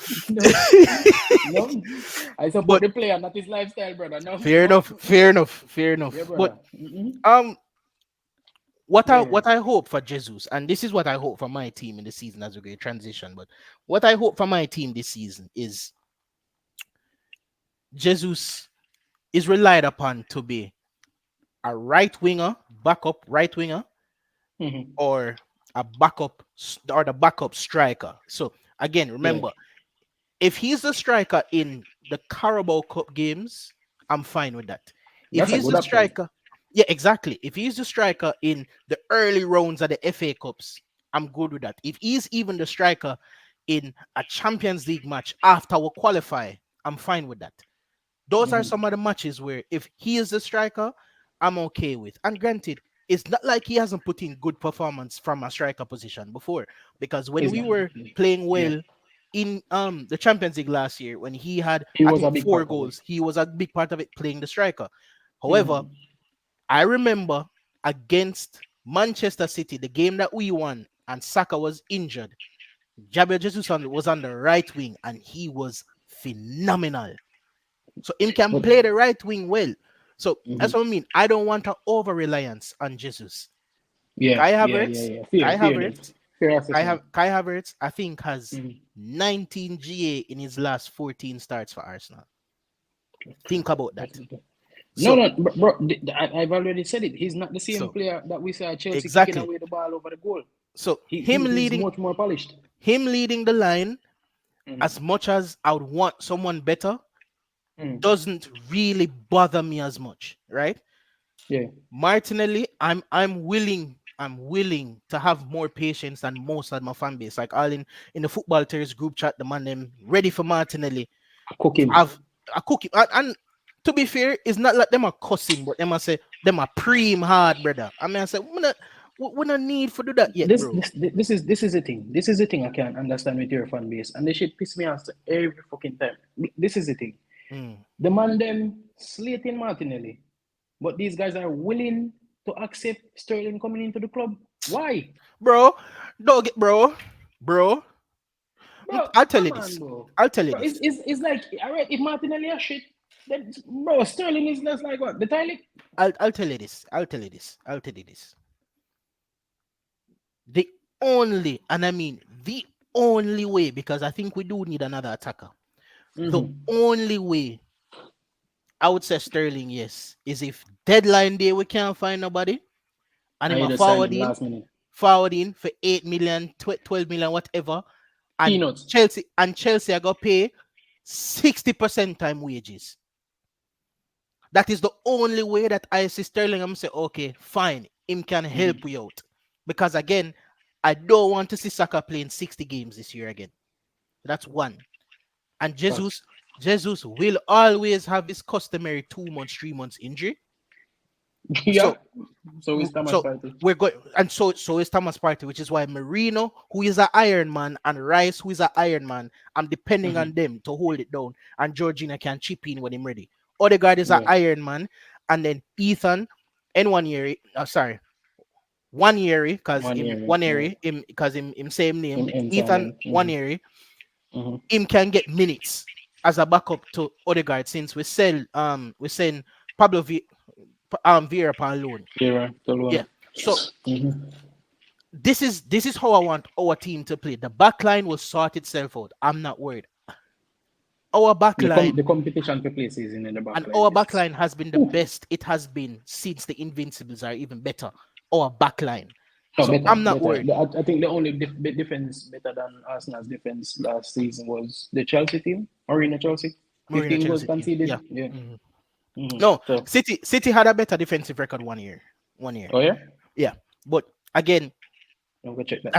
I support But the player, not his lifestyle, brother. No. fair enough, fair enough, fair Yeah, enough. But brother. um, what I Yeah. what I hope for Jesus, and this is what I hope for my team in the season as we go transition. But what I hope for my team this season is Jesus is relied upon to be a right winger, backup right winger, Mm-hmm. or or the backup striker. So again, Yeah. remember, if he's the striker in the Carabao Cup games, I'm fine with that. If That's a he's good the option. striker, yeah, exactly. If he's the striker in the early rounds of the FA Cups, I'm good with that. If he's even the striker in a Champions League match after we qualify, I'm fine with that. Those are Mm-hmm. some of the matches where if he is the striker, I'm okay with. And granted, it's not like he hasn't put in good performance from a striker position before. Because when He's we not. were playing Yeah. well in the Champions League last year, when he had He I was a think big four part of it. goals, he was a big part of it playing the striker. However, Mm-hmm. I remember against Manchester City, the game that we won, and Saka was injured. Gabriel Jesus was on the right wing and he was phenomenal. So him can But play the right wing well. So that's mhm. what I mean. I don't want an over reliance on Jesus. Yeah, Kai yeah, yeah, Havertz, yeah. Kai Fair enough. Havertz, Fair assessment. Kai Havertz, I think has Mhm. 19 GA in his last 14 starts for Arsenal. Think about that. That's okay. No, So, no, bro. I've already said it. He's not the same so player that we saw at Chelsea kicking exactly. away the ball over the goal. So He's much more polished. him leading the line as Mm-hmm. much as I would want someone better Mm. doesn't really bother me as much, right? Yeah. Martinelli, I'm willing to have more patience than most of my fan base. Like all in the football terrors group chat, the man them ready for Martinelli. Cook him. Have a cookie. And to be fair, it's not like them are cussing, but them I say them are preem hard, brother. I mean I say we not need for do that yet, This bro. this this is the thing. This is the thing I can't understand with your fan base, and they should piss me off every fucking time. This is the thing. Mm. The man them slating Martinelli, but these guys are willing to accept Sterling coming into the club. Why? Bro, don't get bro. Bro, I'll tell you come on, this. bro. I'll tell you Bro, this. it's like, all right, if Martinelli is shit, then, bro, Sterling is just like what? The Tyler? I'll tell you this. I'll tell you this. I'll tell you this. The only, and I mean the only way, because I think we do need another attacker. The Mm-hmm. only way I would say Sterling, yes, is if deadline day we can't find nobody and And him you a just sign him last minute. forward in for 8 million, 12 million, whatever, and Peanuts. Chelsea are gonna pay 60% time wages. That is the only way that I see Sterling. I'm say, okay, fine, him can help Mm-hmm. you out. Because again, I don't want to see Saka playing 60 games this year again. That's one. And Facts. Jesus will always have his customary 2 months, 3 months injury. Yeah. So So it's Thomas so Party. we're going, and so is Thomas Partey, which is why Marino, who is an Iron Man, and Rice, who is an Iron Man, I'm depending Mm-hmm. on them to hold it down, and Georgina can chip in when I'm ready. Odegaard is an Yeah. Iron Man, and then Ethan, and 1 year, sorry, 1 year, because One him year. 1 year, Yeah. him same name, In Ethan Thailand. 1 year, Mm-hmm. him can get minutes as a backup to Odegaard since we send Pablo Vieira on loan. Yeah. Yeah. Tolua. So Mm-hmm. this is how I want our team to play. The back line will sort itself out. I'm not worried. Our back line The competition for places in the back and line our back is. line has been the Ooh. best it has been since the Invincibles are even better. Our back line. No, So better, I'm not better. worried. I think the only defense better than Arsenal's defense last season was the Chelsea team, Arena Chelsea. Marina 15 goals Chelsea team. conceded. Yeah. Yeah. Mhm. Mm-hmm. No, So, City had a better defensive record 1 year. 1 year. oh yeah, Yeah. But again, I'll go check that.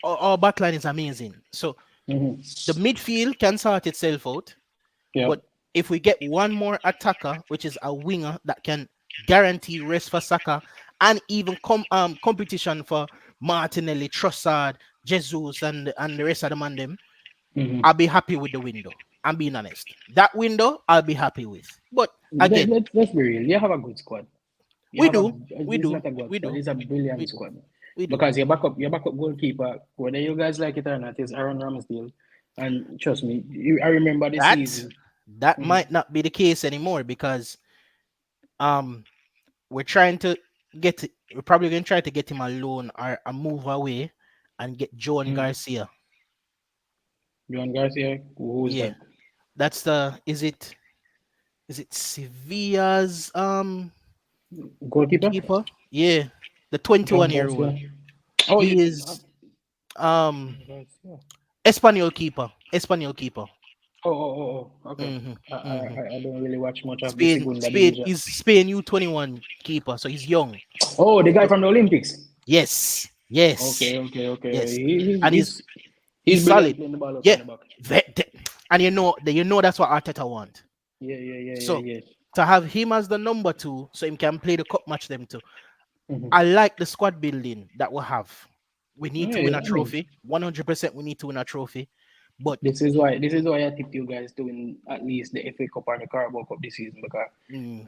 our back line is amazing. So the Mm-hmm. midfield can sort itself out. Yeah. But if we get one more attacker, which is a winger that can guarantee rest for Saka and even competition for Martinelli, Trossard, Jesus, and the rest of the man them, Mm-hmm. I'll be happy with the window. I'm being honest. That window I'll be happy with. But again, Let's be real. You have a good squad. You we have a. do, we It's do, not a good we squad. do, It's a we brilliant do, squad. we do. Because your backup goalkeeper, whether you guys like it or not, is Aaron Ramsdale. And trust me, I remember the That season. that Mm-hmm. might not be the case anymore because um we're trying to we're probably gonna try to get him a loan or a move away and get Joan Mm-hmm. Garcia. Joan Garcia, who's Yeah, that? that's the is it Sevilla's Goalkeeper? keeper? Yeah, the Joan 21-year old. Garcia. Oh, He you. is um Garcia. Espanol keeper. Okay. hmm I, hmm I don't really watch much of the Spain Segunda Spain Division. is Spain U21 keeper, so he's young. Oh, the guy So from the Olympics. yes, yes, Okay. yes, He, and he's he's brilliant solid. playing the ball out Yeah, from the back. and you know that's what Arteta want. So Yeah. to have him as the number two, so he can play the cup match them too. I Mm-hmm. like the squad building that we have. We need to win Yeah, a I mean, trophy. 100% we need to win a trophy. But this is why I tipped you guys to win at least the FA Cup or the Carabao Cup this season because mm,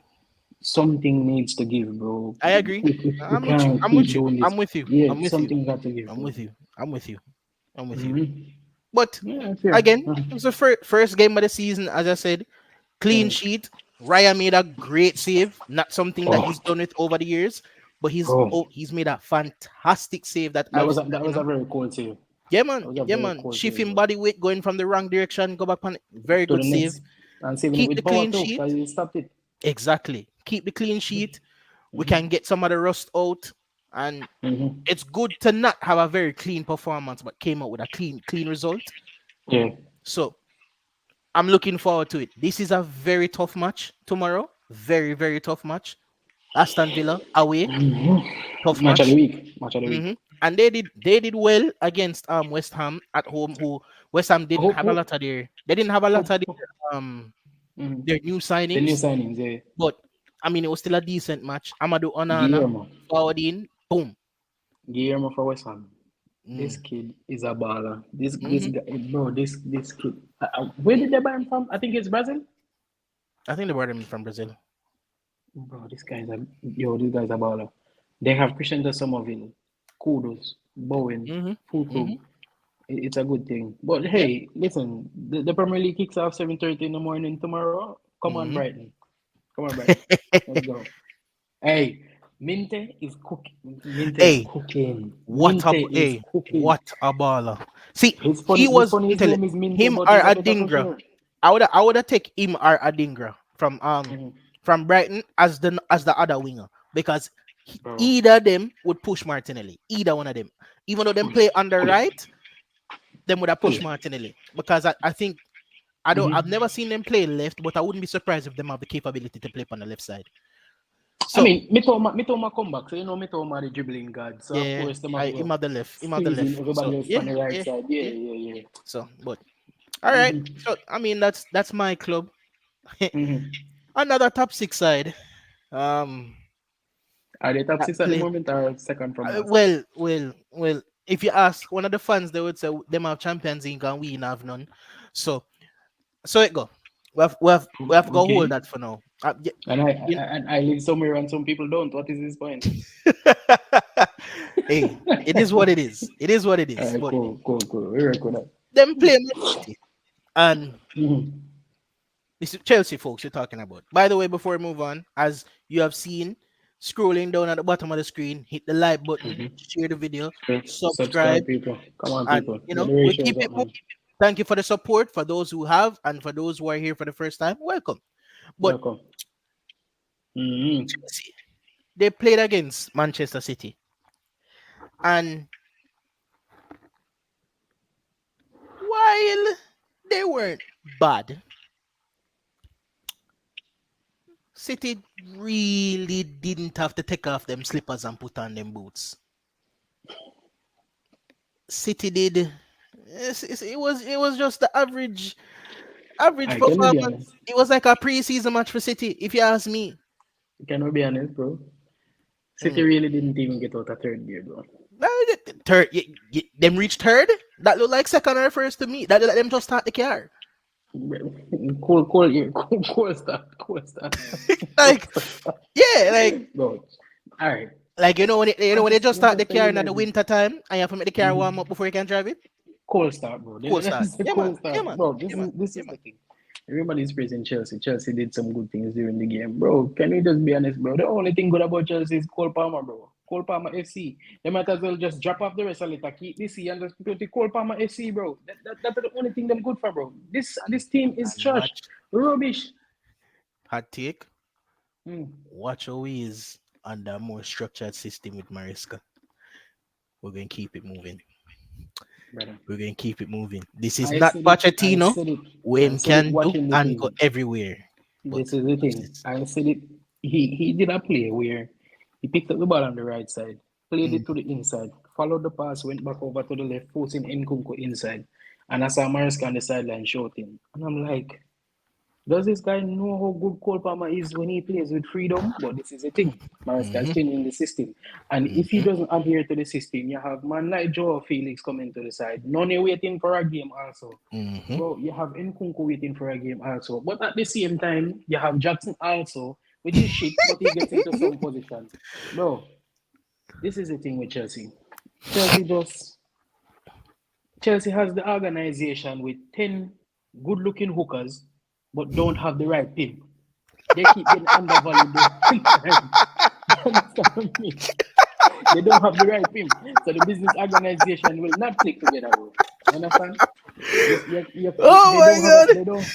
something needs to give, bro. I agree. We I'm with you. can't I'm with keep you. doing this. I'm with you. Yeah, I'm with you. something got to give, I'm bro. with you. I'm with you. I'm with you. Mm-hmm. But Yeah, fair. again, it was the first game of the season. As I said, clean Mm. sheet. Raya made a great save. Not something that Oh, he's done with over the years, but bro, he's made a fantastic save that that I've was seen. that was a very cool save. Yeah, That man. was a Yeah, very man. cool save, Shifting bro. body weight, going from the wrong direction, go back on. Very To good the save. next and saving it Keep the with power clean too, sheet. because he stopped it. Exactly. Keep the clean sheet. We can Mm-hmm. get some of the rust out, and Mm-hmm. it's good to not have a very clean performance, but came out with a clean result. Yeah. So I'm looking forward to it. This is a very tough match tomorrow. Very, very tough match. Aston Villa away, tough Match of the match. week. Match of the week. And they did well against West Ham at home. Who West Ham didn't have a Who, lot of they didn't have a lot of who, um mm-hmm. their new The new signings, signings, yeah. but I mean it was still a decent match. Amadou Onana Guillermo. forward in, boom. Guillermo for West Ham. This Mm. kid is a baller. This hmm guy, bro. This kid. Where did they buy him from? I think it's Brazil. I think they brought him from Brazil. Bro, this guy's a yo. This guy's a baller. They have Christian de Somerville, Kudos, Bowen, hmm Fufu. hmm It's a good thing. But Yeah. hey, listen, the Premier League kicks off 7:30 in the morning tomorrow. Come on, hmm Brighton. Come on, Brighton. Let's go. Hey, Minte is cooking. Minte is Hey, cooking. Minte is cooking. what a baller. See, His he funny, his was funniest tell you, name is Minte, him but or he's a better Adingra. cricketer. I would have take him or Adingra Mhm. from Brighton as the other winger because Bro, either of them would push Martinelli. Either one of them. Even though them play on the fully, right, them would have pushed fully. Martinelli. Because I think I've Mhm. never seen them play left, but I wouldn't be surprised if them have the capability to play on the left side. I So mean, Mitoma come back, so you know Mitoma the dribbling god. So of yeah, course them have him to at the left. Him at the squeeze in left. So everybody else yeah, on the right yeah, side. Yeah, yeah. yeah, yeah. So but all right. Mhm. So I mean that's my club. Mhm. Another top six side. Um Are they top that six at the play. moment or second from last? Well. If you ask one of the fans, they would say them have Champions League and we have none. So it go. We have got hold Okay. that for now. You And I live somewhere and some people don't. What is this point? hey, it is what it is. It is what it All is. right, But cool. Very good. them play Man City and Mm-hmm. this is Chelsea folks you're talking about. By the way, before we move on, as you have seen, scrolling down at the bottom of the screen, hit the like button, share the video, subscribe, Subscribe, people. Come on, and people. Get the we ratios keep up, it moving. man. Thank you for the support for those who have and for those who are here for the first time. Welcome. But Welcome. Mm-hmm. Chelsea, they played against Manchester City, and while they weren't bad, City really didn't have to take off them slippers and put on them boots. City did. It was just the average I cannot be performance. honest. It was like a preseason match for City, if you ask me. I cannot be honest, bro. City Mm. really didn't even get out of third gear, bro. Third, them reached third. That look like second or first to me. That look like them just start the car. Cool stuff. Cool stuff. Cool Like stuff. yeah, Bro. All right. like when they just Let's start the just tell car you in the guys this. winter time and you have to make the car warm up Mhm. before you can drive it. Cold start, bro. Cool start. That's a Yeah cold man. Yeah start, man. bro. Yeah This man. is this Yeah is man. the thing. Everybody's praising Chelsea. Chelsea did some good things during the game, bro. Can we just be honest, bro? The only thing good about Chelsea is Cole Palmer, bro. Cole Palmer FC. They might as well just drop off the rest of it, keep this and just put the Cole Palmer FC, bro. That's the only thing them good for, bro. This team is And trash, rubbish. hot take. Mm, Watch how he is under a more structured system with Mariska. We're going to keep it moving. brother. We're going to keep it moving. This is I not said it. I Pochettino. said it. Where I him said it. can do Watching the and go team. everywhere. But This is the this thing. is I said it. He did a play where he picked up the ball on the right side, played mm, it to the inside, followed the pass, went back over to the left, forcing Nkunku inside. And I saw Mariska on the sideline shouting. And I'm like, does this guy know how good Cole Palmer is when he plays with freedom? But this is the thing. Mariska is mhm, still in the system. And if he mhm. doesn't adhere to the system, you have man like Joe Felix coming to the side. None waiting for a game also. Mm-hmm. Bro, you have Nkunku waiting for a game also. But at the same time, you have Jackson also, which is shit, but he gets into some position. Bro, this is the thing with Chelsea. Chelsea just Chelsea has the organization with 10 good-looking hookers, but don't have the right pimp. They keep getting undervalued. You understand what I mean? They don't have the right pimp. So the business organization will not click together, bro. You understand? Oh They my don't have god. they don't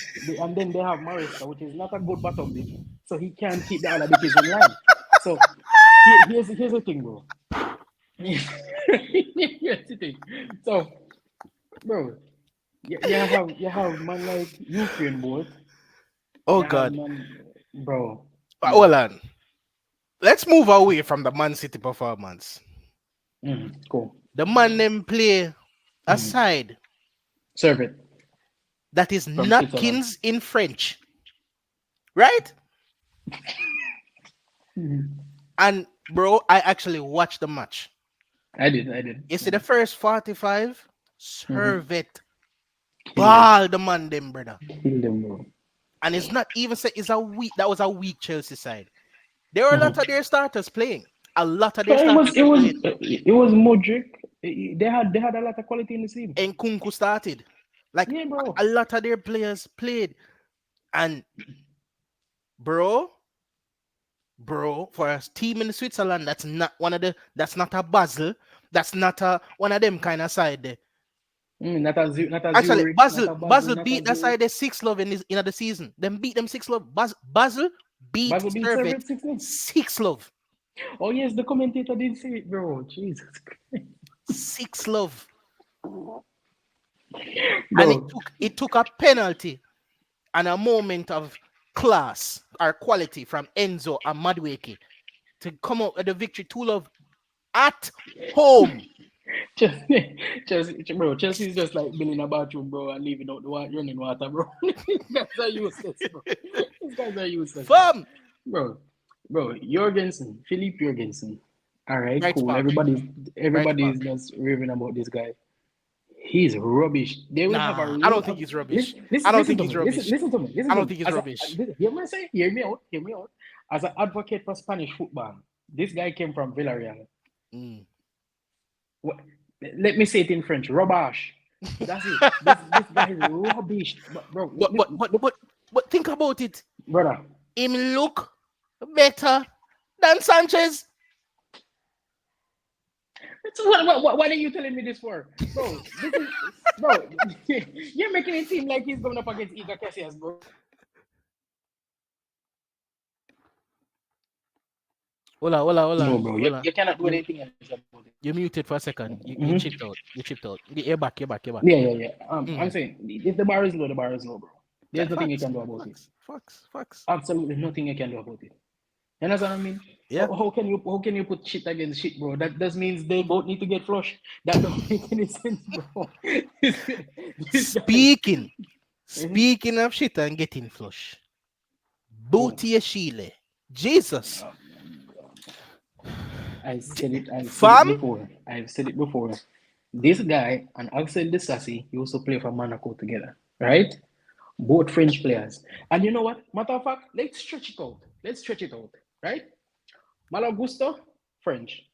and then they have Mariska, which is not a good bottom bit, so he can't keep the other bitches in line. So here's the thing, bro. Here's the thing. So, bro, you have man like Ukraine both. Oh You have god. man, bro, Hold bro. on. Let's move away from the Man City performance. Cool. The man them play a Mm. side Serve it that is from Switzerland. napkins in French, right? And bro, I actually watched the match. I did. You see the first 45, Mm-hmm. serve it. Kill them. Ball the man them, brother. Kill them, bro. And it's not even say it's a weak that was a weak Chelsea side. There were a lot of their starters playing. A lot of their But it was starters it were was playing. it was Modric. They had a lot of quality in the team. And Kunku started. Like Yeah, bro. a lot of their players played. And bro, for a team in Switzerland, that's not a Basel, that's not a one of them kind of side there. Not a Actually, Zurich, not Basel a Basel, Basel not a beat that Zurich. side the 6-love in the season. Them beat them 6-love. Basel beat Basel beat Servet Servette 6-0. 6-love. Oh yes, the commentator did say it, bro. Jesus Christ. 6-love. And Bro. it took a penalty and a moment of class or quality from Enzo and Madueke to come out with the victory 2-love at home. Chelsea is just like building a bathroom, bro, and leaving out the running water, bro. These guys are useless, bro. These guys are useless, Fam, bro. Jorgensen, Philippe Jorgensen. All right, right cool. back, right back. Everybody's just raving about this guy. He's rubbish. They will have a Nah, I real. don't think he's rubbish. Listen, I listen, don't listen think to he's me. Listen, rubbish. listen to me. Listen I to don't me. think he's rubbish. Hear me say. Hear me out. Hear me out. As an advocate for Spanish football, this guy came from Villarreal. Mm. What, let me say it in French. Rubbish. That's it. This guy is rubbish, bro. But think about it. Brother. Him look better than Sanchez. So what are you telling me this for, bro? This is bro. You're making it seem like he's going up against Iker Casillas, bro. Hola. No, bro. You cannot do anything else about it. You muted for a second. You chipped out. You're back. Yeah. I'm saying if the bar is low, the bar is low, bro. There's nothing you can do about it. Facts. Absolutely nothing you can do about it. You understand what I mean? Yeah. How can you put shit against shit, bro? That just means they both need to get flushed. That don't make any sense, bro. Speaking of shit and getting flush. Booty Chile. Jesus. I've said it Fam? before. I've said it before. This guy and Axel Disasi used to play for Monaco together, right? Both French players. And you know what? Matter of fact, let's stretch it out, right? Malo Gusto, French.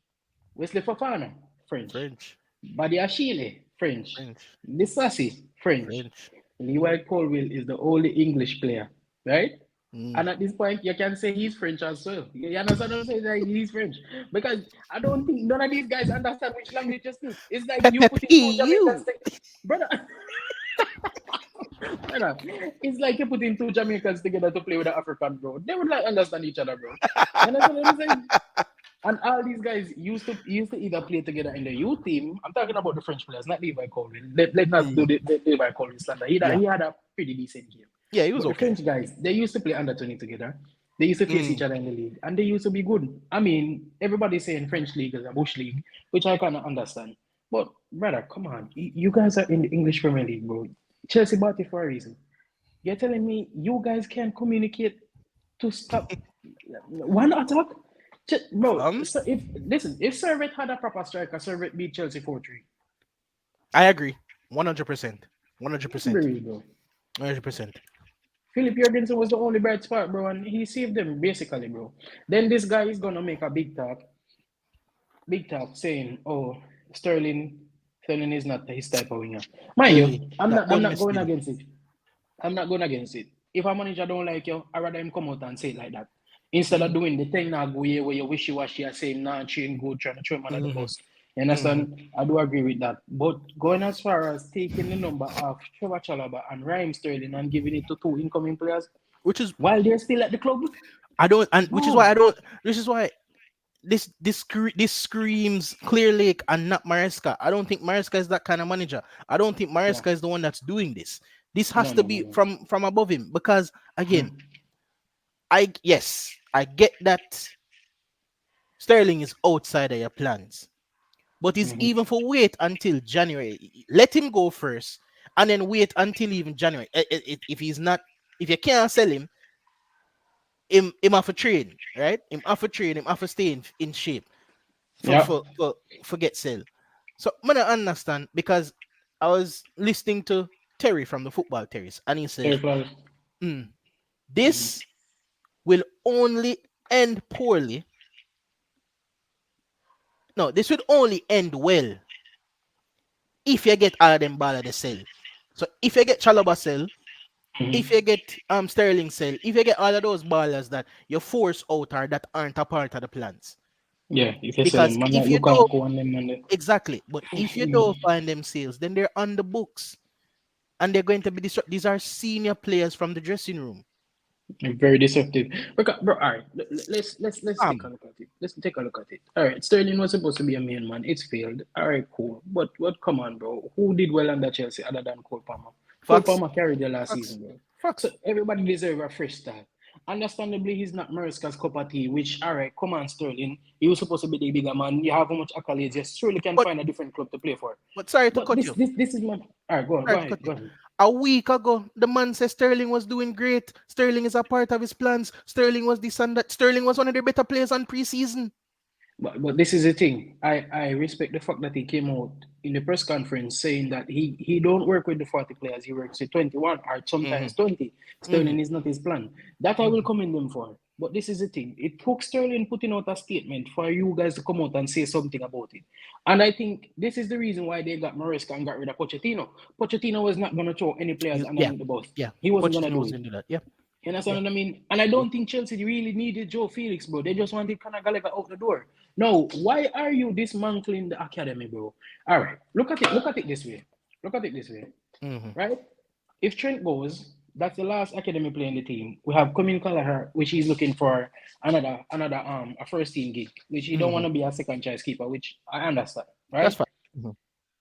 Wesley Fofana, French. Badiashile, French. Disasi, French. Leroy Colwill is the only English player, right? And at this point, you can say he's French as well. You understand what I'm saying? Like he's French. Because I don't think none of these guys understand which language you speak. It's like you put in two Jamaicans brother. Brother, it's like you put in two Jamaicans together to play with an African, bro. They would like understand each other, bro. You understand what I'm saying? And all these guys used to either play together in the youth team. I'm talking about the French players, not Levi Colvin. Let's not do the Levi Colvin standard. He had a pretty decent game. Yeah, he was but okay. The French guys, they used to play under 20 together. They used to face each other in the league, and they used to be good. I mean, everybody's saying French league is a bush league, which I cannot understand. But brother, come on, you guys are in the English Premier League, bro. Chelsea bought it for a reason. You're telling me you guys can't communicate to stop one attack? Bro, if Servette had a proper striker, Servette beat Chelsea 4-3. I agree. 100%. 100%. 100%. Philip Jorgensen was the only bright spot, bro, and he saved them basically, bro. Then this guy is gonna make a big talk saying, "Oh, Sterling Sterling is not his type of winger. Mind Hey, you, I'm don't not mess going with him. against it. I'm not going against it. If a manager don't like you, I rather him come out and say it like that. Instead of Mm-hmm. doing the thing now go here where you wishy washy and saying nah train good trying to throw him under the Mm-hmm. bus. You Mm-hmm. understand? I do agree with that. But going as far as taking the number of Trevor Chalobah and Raheem Sterling and giving it to two incoming players Which is while they're still at the club, I don't, and which is why I bro. don't. This is why this screams Clear Lake and not Maresca. I don't think Maresca is that kind of manager. I don't think Yeah. Maresca is the one that's doing this. This has No, to no, no, be no. from above him because again, Hmm. I get that Sterling is outside of your plans, but it's Hmm. even for wait until January. Let him go first, and then wait until even January. If he's not, if you can't sell him, him have to train, right? Him have to train, him have to stay in shape for Yeah. for for for get sell. So I don't understand because I was listening to Terry from the Football Terrace, and he said, Terry Flowers. "Hmm, Hmm. this will only end poorly. No, this will only end well if you get all of them ball at the sell. So if you get Chalobah sell, if you Hmm. get Sterling sell, if you get all of those ballers that you force out or that aren't a part of the plans. Yeah, if you sell Because him, man, like if you Lukaku don't and them and exactly, but if you don't find them sales, then they're on the books and they're going to be these are senior players from the dressing room. very deceptive. Bro, all right, let's take a Um, look at it. Let's take a look at it. All right, Sterling was supposed to be a main man. It's failed. All right, cool. But what? Come on, bro. Who did well under Chelsea other than Cole Palmer? Cole Fox, Palmer carried the last Fox, season, bro. So Fox. everybody deserves a fresh start. Understandably, he's not Mariska's cup of tea. Which, all right, come on, Sterling. You were supposed to be the bigger man. You have how much accolades. You surely can But find a different club to play for. sorry to But cut this you. this this is my. All right, go on, go Sorry to cut ahead, you. go ahead. A week ago, the man said Sterling was doing great. Sterling is a part of his plans. Sterling was this and that. Sterling was one of the better players on preseason. But this is the thing. I respect the fact that he came out in the press conference saying that he don't work with the 40 players. He works with 21 or Mm-hmm. sometimes 20. Mm-hmm. Sterling is not his plan. That I will Mm-hmm. commend them for. But this is the thing. It took Sterling putting out a statement for you guys to come out and say something about it. And I think this is the reason why they got Maresca and got rid of Pochettino. Pochettino was not going to throw any players Yeah, underneath the bus. yeah. He wasn't going to Pochettino do was it. into that. Yeah, You yeah. understand what I mean? And I don't think Chelsea really needed Joe Felix, bro. They just wanted Conor Gallagher out the door. No, why are you dismantling the academy, bro? All right, look at it. Look at it this way. Look at it this way, Mm-hmm. right? If Trent goes, that's the last academy player in the team. We have Cumming Callagher, which he's looking for another a first team gig, which he don't Mm-hmm. want to be a second choice keeper, which I understand, That's right? fine. Mm-hmm.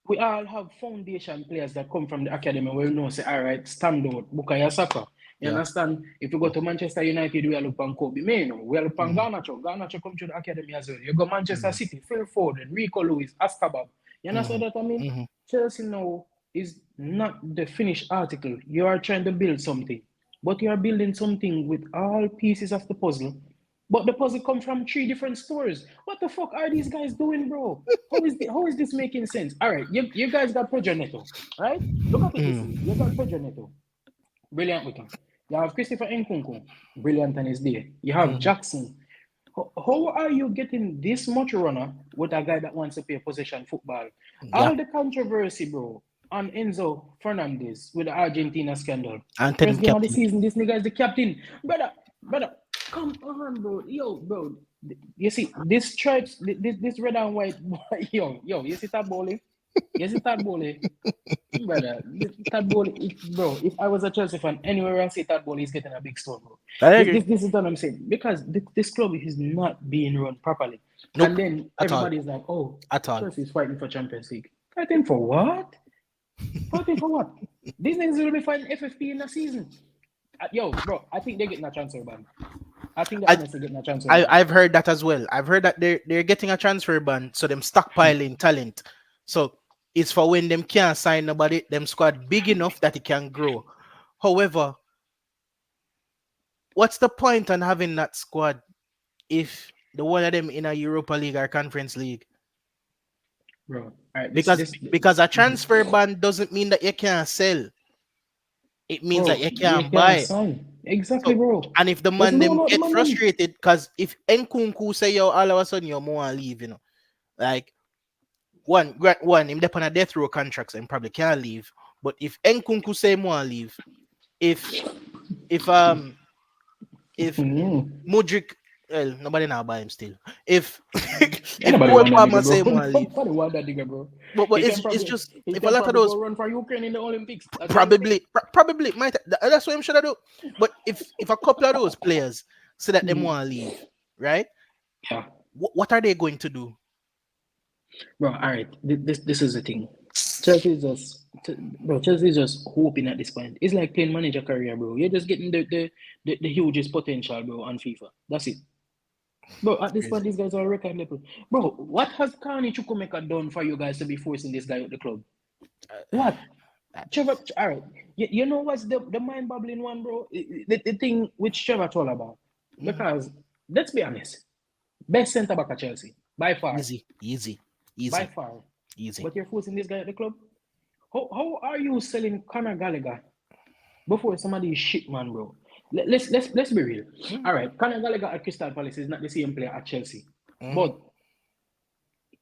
We all have foundation players that come from the academy where we know say, all right, stand out, Bukayo Saka. You Yeah. understand? If you go to Manchester United, we are look on Kobe Mainoo. We are look on Mm-hmm. Garnacho. Garnacho come through the academy as well. You go Manchester Mm-hmm. City, Phil Foden, Rico Lewis, Astabab. You Mm-hmm. understand what I mean? Mm-hmm. Chelsea now is not the finished article. You are trying to build something, but you are building something with all pieces of the puzzle. But the puzzle come from three different stores. What the fuck are these guys doing, bro? How is this making sense? All right, you guys got Pedro Neto, right? Look at it this way. You got Pedro Neto, brilliant with him. You have Christopher Nkunku, brilliant on his day. You have Mm-hmm. Jackson. How are you getting this much runner with a guy that wants to play possession football? Yeah. All the controversy, bro, on Enzo Fernandez with the Argentina scandal. Anthony First game of the captain. season, this nigga is the captain. Brother, come on, bro. Yo, bro. You see, this stripes, this red and white, yo, you see that bowling? You see that bowling? Brother, Tad Boehly, bro, if I was a Chelsea fan, anywhere I see Tad Boehly, he's getting a big stone, bro. I This, agree. this, this is what I'm saying. Because this club is not being run properly. And Nope. then At all. everybody's like, oh, At all. Chelsea is fighting for Champions League. Fighting for what? Fighting for what? These niggas will be fighting FFP in the season. Yo, bro, I think they're getting a transfer ban. I think they're I, honestly getting a transfer ban. I've heard that as well. I've heard that they're getting a transfer ban, so them stockpiling talent. So it's for when them can't sign nobody, them squad big enough that it can grow. However, what's the point on having that squad if the one of them in a Europa League or Conference League? Bro, all right, Because this, because a mhm. transfer ban doesn't mean that you can't sell. It means that Bro, you you can't can't buy. sign. Exactly, So bro. and if the What's man going them on the get money? frustrated, because if Nkunku say yo all of a sudden you more leave, like one, him depend on a death row contracts and probably can't leave. But if Nkunku say more leave, if if um if Mm. Mudrik, well, nobody now buy him still. If if Anybody Cole want that Palmer nigga, bro? say more leave, Nobody want that nigga, bro. but He can it's probably just he if a can lot of probably those go run for Ukraine in the Olympics. That's the only thing. probably might that's what I'm sure do. But if a couple of those players say that they Mhm. want to leave, right? Yeah, What are they going to do? bro. All right, this is the thing. Chelsea is just, bro. Chelsea is just hoping at this point. It's like playing manager career, bro. You're just getting the hugest potential, bro, on FIFA. That's it. Bro, at this point, Crazy. these guys are record level. Bro, what has Kani Chukwemeka done for you guys to be forcing this guy out the club? What? Uh, Trevor, all right. You know what's the mind boggling one, bro? The thing which Trevor told about. mhm. Because, let's be honest, best centre back at Chelsea, by far. Easy, easy, By easy, far. easy. But you're forcing this guy at the club? How are you selling Conor Gallagher before somebody is shit, man, bro? Let's be real. Mhm, All right, Conor Gallagher at Crystal Palace is not the same player at Chelsea. mhm. But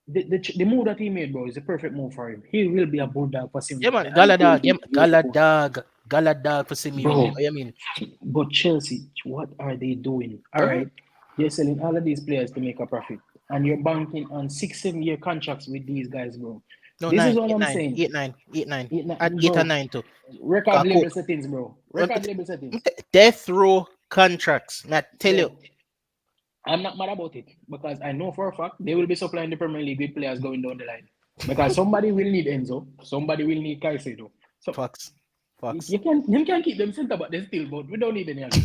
the move that he made, bro, is a perfect move for him. He will be a bulldog for Yeah, Simeone, man, and he, Galadag, yeah, he, he will go. Galadag for Simeone. Bro, Oh, you mean? but Chelsea, what are they doing? All Uh-huh. right, you're selling all of these players to make a profit, and you're banking on 6, 7 year contracts with these guys, bro. No, This is nine, what eight, I'm nine, saying. 8, 9, 8, 9, and 8 and Bro, 9 too. record Kaku. label settings, bro. Record label settings, Death row contracts. Now tell you, bro. I'm not mad about it because I know for a fact they will be supplying the Premier League with players going down the line. Because somebody will need Enzo, somebody will need Caicedo. So Fox, Fox. you can keep them center, but they still, but we don't need any of them,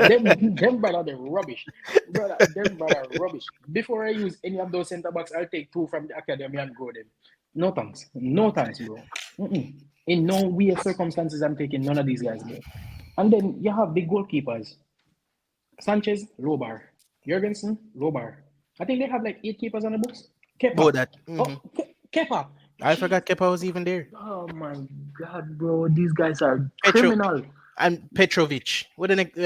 man. Them brother, they're rubbish. Brother, them brother rubbish. Before I use any of those center backs, I'll take two from the academy and grow them. No thanks. No thanks, bro. Mm-mm. In no weird circumstances, I'm taking none of these guys, bro. And then you have the goalkeepers. Sanchez, low bar. Jurgensen, low bar. I think they have like 8 keepers on the books. About Kepa. that. Oh, Kepa. I forgot Jesus. Kepa was even there. Oh my God, bro. These guys are Petro criminal. and Petrovic. What the next?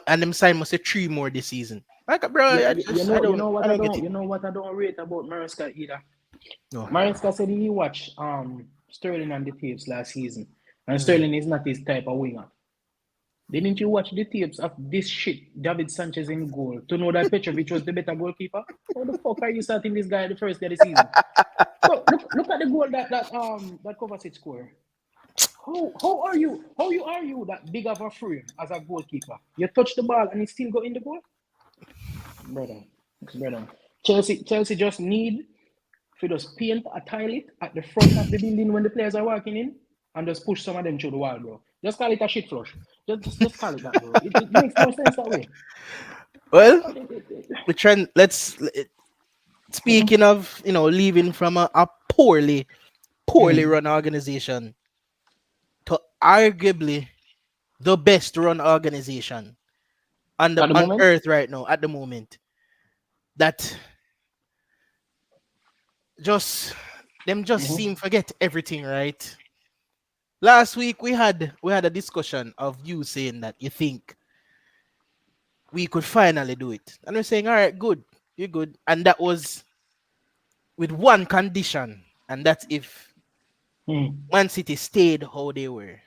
And them sign must say 3 more this season. Like, bro, Yeah, I you just know, I don't get it. you know what I don't rate about Mariska either. No. Mariska said he watched Sterling and the tapes last season, and Mm. Sterling is not his type of winger. Didn't you watch the tapes of this shit, David Sanchez in goal, to know that Petrovic was the better goalkeeper? How the fuck are you starting this guy the first day of the season? Bro, look at the goal that Kovacic scored. How are you that big of a frame as a goalkeeper? You touch the ball and it still go in the goal? Brother, brother. Chelsea just need to just paint a toilet at the front of the building when the players are walking in and just push some of them through the wall, bro. Just call it a shit flush. Just call it that, bro. It makes more sense that way. Well, Bro, we try. Speaking of leaving from a poorly mm. run organization to arguably the best run organization At the on moment, earth right now at the moment, that just them just seem mm-hmm. forget everything, right? Last week we had a discussion of you saying that you think we could finally do it, and we're saying, all right, good, you're good, and that was with one condition, and that's if Mm. Man City stayed how they were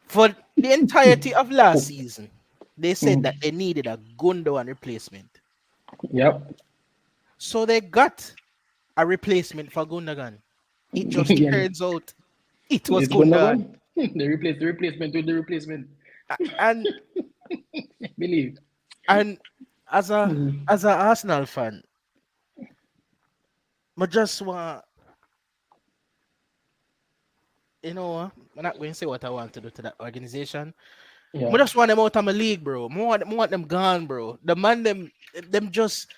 for the entirety of last season. They said that they Mm. needed a Gundogan replacement, Yep. so they got a replacement for Gundogan. It just Yeah. turns out it was It's Gundogan. Gundogan, They replace the replacement with the replacement. and Believe. and as a Mm. as a Arsenal fan, I just want I'm not going to say what I want to do to that organization. I Yeah. just want them out of my league, bro. I want them gone, bro. The man them just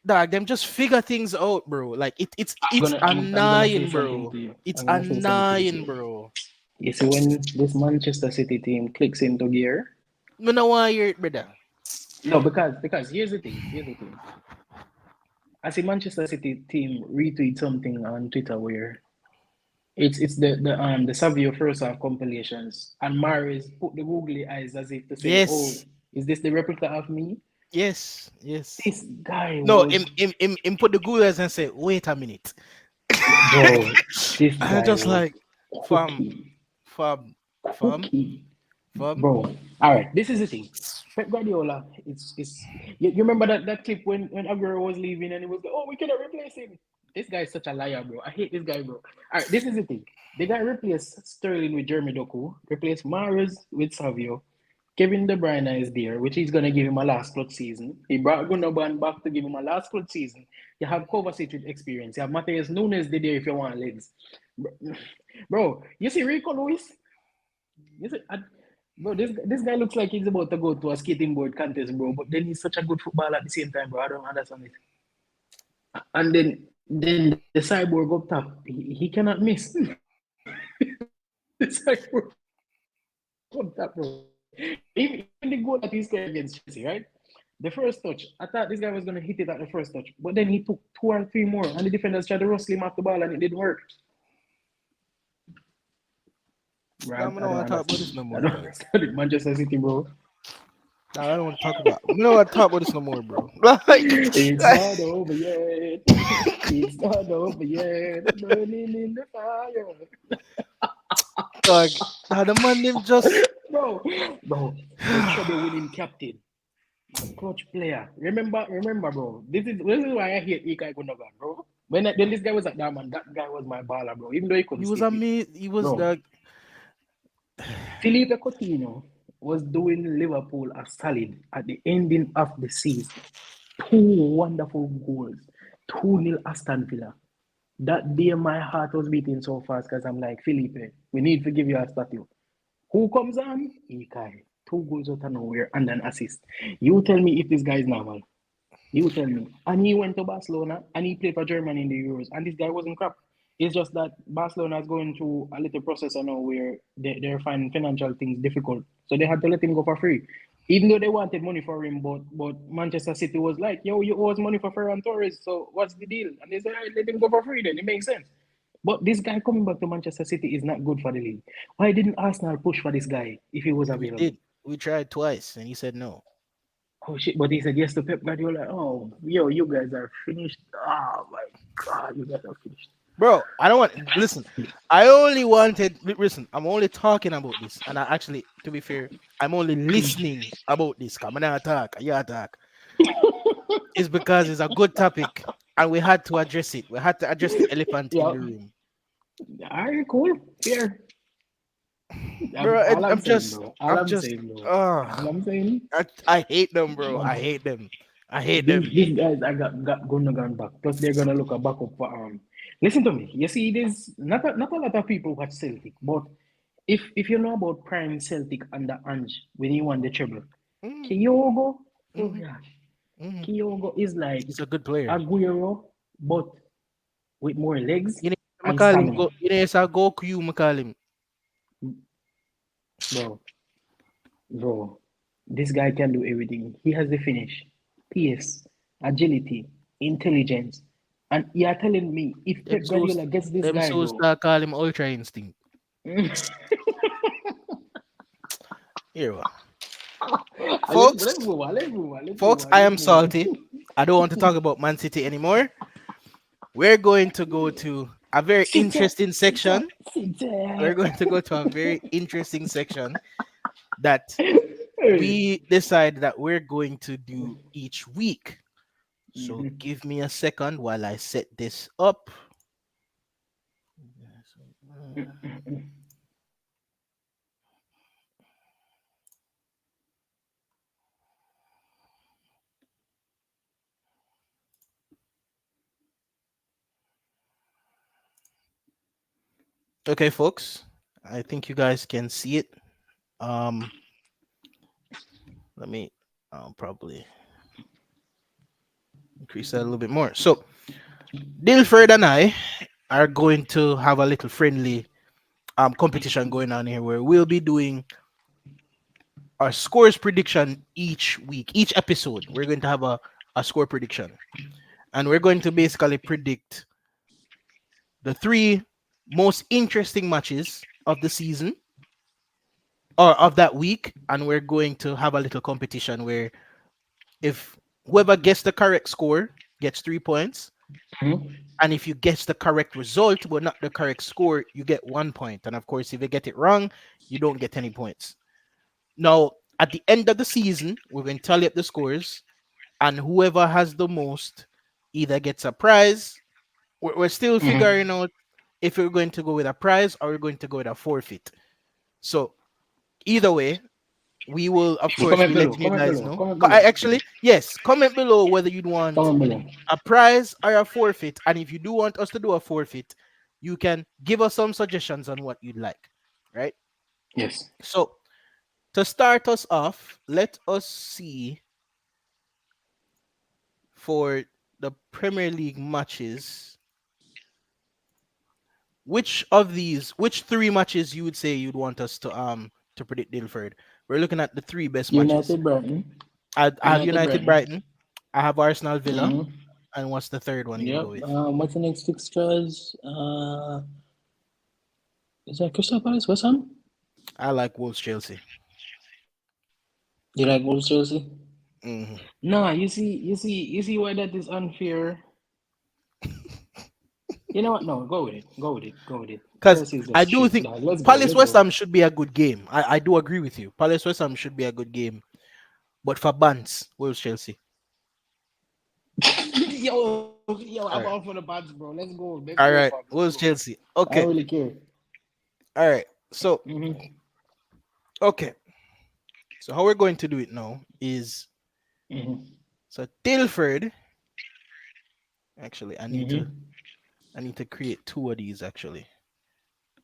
dog, them just figure things out, bro. Like it's I'm gonna say annoying, something bro. to you. It's I'm gonna say something to annoying, you. bro. You see, when this Manchester City team clicks into gear, Me no want hear it, brother. no, because here's the thing. Here's the thing. I see Manchester City team retweet something on Twitter where it's the Savio first half compilations, and Maris put the googly eyes as if to say, "Oh, Yes. is this the replica of me?" Yes, yes. This guy No, was, him put the Gulas and say, wait a minute. bro, this I guy just was like, fam, cooking, fam, fam, cooking. fam. Bro, all right. This is the thing. Pep Guardiola, it's you remember that clip when Aguero was leaving and he was like, oh, we cannot replace him. This guy is such a liar, bro. I hate this guy, bro. All right, this is the thing. The guy replaced Sterling with Jeremy Doku, replaced Mahrez with Savio. Kevin De Bruyne is there, which is gonna give him a last clutch season. He brought Gundogan back to give him a last clutch season. You have Kovacic with experience. You have Mateus Nunes there if you want legs. Bro, you see Rico Lewis? You see, bro, this guy looks like he's about to go to a skating board contest, bro. But then he's such a good footballer at the same time, bro. I don't understand it. And then the cyborg up top, he cannot miss. The cyborg up top, bro. Even the goal that he scored against Chelsea, right? The first touch, I thought this guy was gonna hit it at the first touch, but then he took two or three more, and the defenders tried to wrestle him off the ball, and it didn't work. Bro, I don't I don't want to talk about understand. this no I more, don't dog. understand it. Manchester City, bro. Nah, I don't want to talk about. We don't want to talk about this no more, bro. Like, It's not over yet. It's not over yet. Burning in the fire. dog. Now the man them just. Bro, bro, the treble winning captain, the clutch player. Remember, bro. This is why I hate Ikai Gundogan, bro. When this guy was at Diamond, that guy was my baller, bro. Even though he He couldn't was skate it, amazing. He was bro. the. Felipe Coutinho was doing Liverpool a solid at the ending of the season. Two wonderful goals, 2-0 Aston Villa. That day, my heart was beating so fast because I'm like, Felipe, we need to give you a statue. Who comes on? Ikai. Two goals out of nowhere and an assist. You tell me if this guy is normal. You tell me. And he went to Barcelona and he played for Germany in the Euros. And this guy wasn't crap. It's just that Barcelona is going through a little process now where they're finding financial things difficult. So they had to let him go for free. Even though they wanted money for him, but Manchester City was like, yo, you owe us money for Ferran Torres, so what's the deal? And they said, all right, let him go for free then. It makes sense. But this guy coming back to Manchester City is not good for the league. Why didn't Arsenal push for this guy if he was We available? did. We tried twice, and he said no. Oh shit! But he said yes to Pep Guardiola. Oh, yo, you guys are finished. Oh my god, you guys are finished. Bro, I don't want. Listen, I only wanted. Listen, I'm only talking about this, and I actually, to be fair, I'm only listening about this. Come on, attack. Yeah, attack. It's because it's a good topic, and we had to address it. We had to address the elephant in Yeah. the room, All right, cool. Here. bro. All I'm I'm saying, just, bro. All I'm I'm just. saying, bro. All Oh, I'm saying, I hate them, bro. man, I hate them. I hate them. these guys I got Gundogan back. Plus, they're gonna look a backup for Listen to me. You see, there's not a lot of people watch Celtic, but if you know about prime Celtic under Ange when he won the treble, Mm, Kyogo, oh hmm gosh, hmm Kyogo is like He's a good player. Aguero, but with more legs You know, and McCall him stamina, go. You know, it's a Goku. You McCall him. bro. Bro, this guy can do everything. He has the finish, pace, agility, intelligence. And you are telling me if Them Pep so Guardiola gets this them guy, so bro. start call him Ultra Instinct. Here, Let's folks. move on. Let's move on. Let's move Folks, on. I Let's am move on. salty. I don't want to talk about Man City anymore. We're going to go to a very Sit up, interesting sit up, section. sit We're up. going to go to a very interesting section that Hey. we decide that we're going to do each week. So Mhm. give me a second while I set this up. Okay, folks. I think you guys can see it. Um, let me probably increase that a little bit more. So, Dilfred and I are going to have a little friendly competition going on here where we'll be doing our scores prediction each week, each episode. We're going to have a score prediction, and we're going to basically predict the three most interesting matches of the season or of that week, and we're going to have a little competition where If whoever gets the correct score gets 3 points, Mm-hmm. and if you guess the correct result but not the correct score, you get 1 point. And of course, if you get it wrong, you don't get any points. Now, at the end of the season, we're going to tally up the scores, and whoever has the most either gets a prize. We're still Mm-hmm. figuring out if we're going to go with a prize or we're going to go with a forfeit. So either way, we will of course Comment be below. letting you Comment guys below. know. Comment below. Actually, yes, comment below whether you'd want Comment below. a prize or a forfeit. And if you do want us to do a forfeit, you can give us some suggestions on what you'd like. Right? Yes. So to start us off, let us see for the Premier League matches, which three matches you would say you'd want us to predict Dilford. We're looking at the three best matches. United Brighton. I have United United Brighton. Brighton, I have Arsenal Villa, Mm-hmm. and what's the third one you'd go Yep. with? What's the next fixtures? Is that Crystal Palace? West Ham? I like Wolves Chelsea. You like Wolves Chelsea? Hmm. Nah, you see why that is unfair. You know what? No, go with it. Go with it. Go with it. Because Chelsea is I just do shit, think dog. Let's go. Palace Let's West go. Ham should be a good game. I do agree with you. Palace West Ham should be a good game. But for Bants, Wolves Chelsea. Yo, All I'm right. all for the bands, bro. Let's go. Let's All go, right. fam. Let's Wolves go. Chelsea. I don't Okay. really care. All right. So Mm-hmm. okay. So how we're going to do it now is, Mm-hmm. so Tilford. Actually, Mm-hmm. I need to create two of these actually.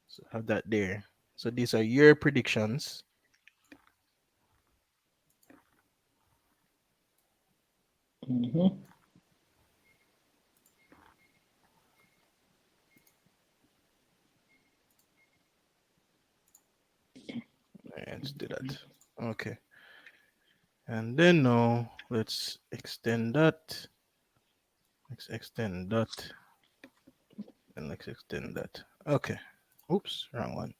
So have that there. So these are your predictions. Mm-hmm. Let's do that. Okay. And then now let's extend that. Let's extend that. And let's extend that. Okay. Oops, wrong one.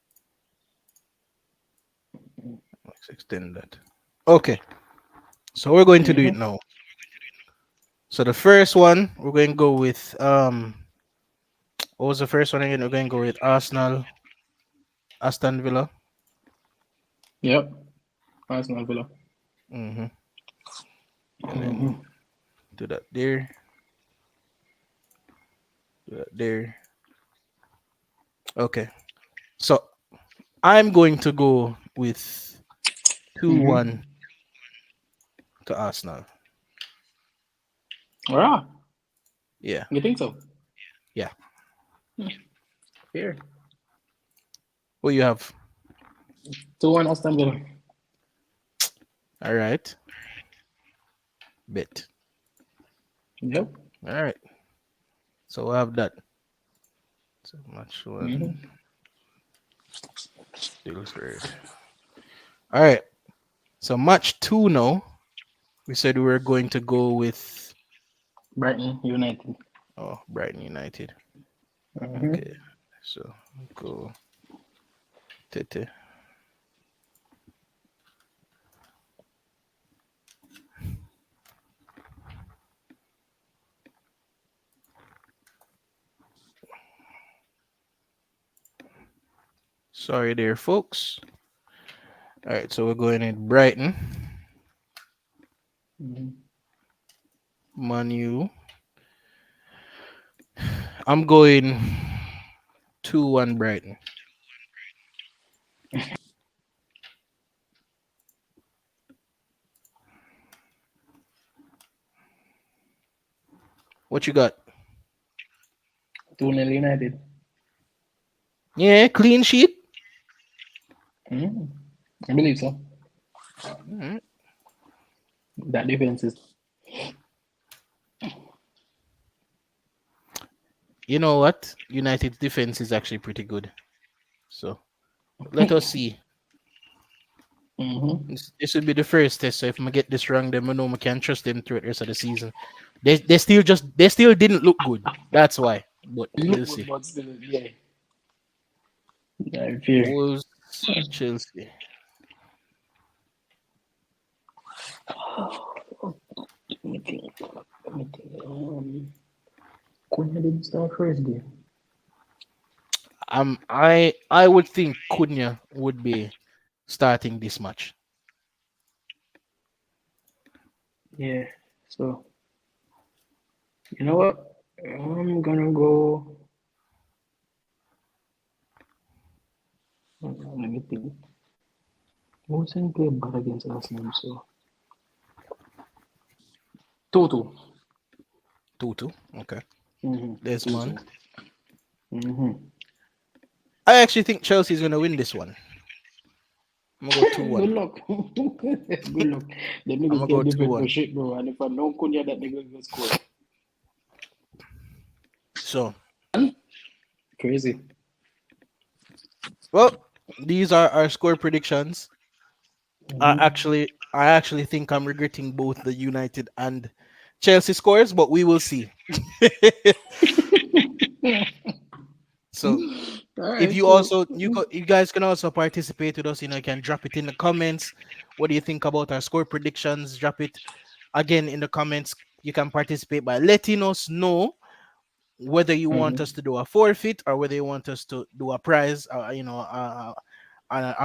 Let's extend that. Okay. So we're going to do it Mm-hmm. now. So the first one, we're going to go with what was the first one again? We're going to go with Arsenal, Aston Villa. Yep. Arsenal Villa. Mm-hmm. And then Mm-hmm. do that there. Do that there. Okay. So I'm going to go with 2-1 Mm-hmm. to Arsenal. All right. Yeah. You think so? Yeah. Fair. What you have? 2-1 Aston Villa. All right. Bet. Yep. All right. So we'll have that. So match one. Mm-hmm. Dilford. All right. So match two now. We said we were going to go with Brighton United. Brighton United. Okay. Mm-hmm. So go Tete. Sorry there, folks. All right. So we're going in Brighton, Mm-hmm. Manu. I'm going 2-1 Brighton. What you got? 2-0 United. Yeah, clean sheet. Mm-hmm. I believe so. Mhm. That defense is. You know what? United's defense is actually pretty good. So let us see. Mm-hmm. This will be the first test. So if I get this wrong, then we know we can trust them through the rest of the season. They still didn't look good. That's why. But Look we'll good, see. but still, yeah. I fear. Wolves, Chelsea. Let me think. Let me think. Cunha didn't start first game. I would think Cunha would be starting this match. Yeah. So you know what? I'm gonna go. Let me think. Wilson played bad against Arsenal, so 2-2. 2-2. Okay. Mm-hmm. Desmond. 2-2. Mm-hmm. I actually think Chelsea's gonna win this one. I'm gonna go two Good one. luck. Good luck. The I'm niggas gonna go get two different for one. shit, bro. And if I know Cunha, that nigga will score. So Crazy. well, these are our score predictions. Mm-hmm. I actually think I'm regretting both the United and Chelsea scores, but we will see. So All if right, you so also you guys can also participate with us, you can drop it in the comments. What do you think about our score predictions? Drop it again in the comments. You can participate by letting us know whether you want us mm-hmm. to do a forfeit or whether you want us to do a prize, an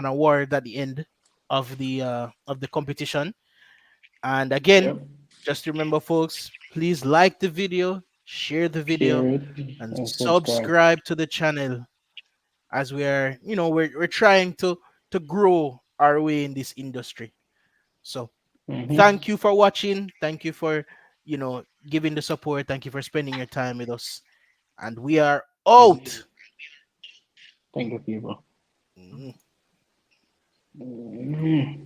award at the end of the competition. And again, Yep. just remember, folks, please like the video, share the video, Share it and and subscribe. subscribe to the channel as we are, we're trying to grow our way in this industry. So Mm-hmm. thank you for watching. Thank you for, giving the support. Thank you for spending your time with us. And we are Thank you. out. Thank you, people. Mm. Mm-hmm.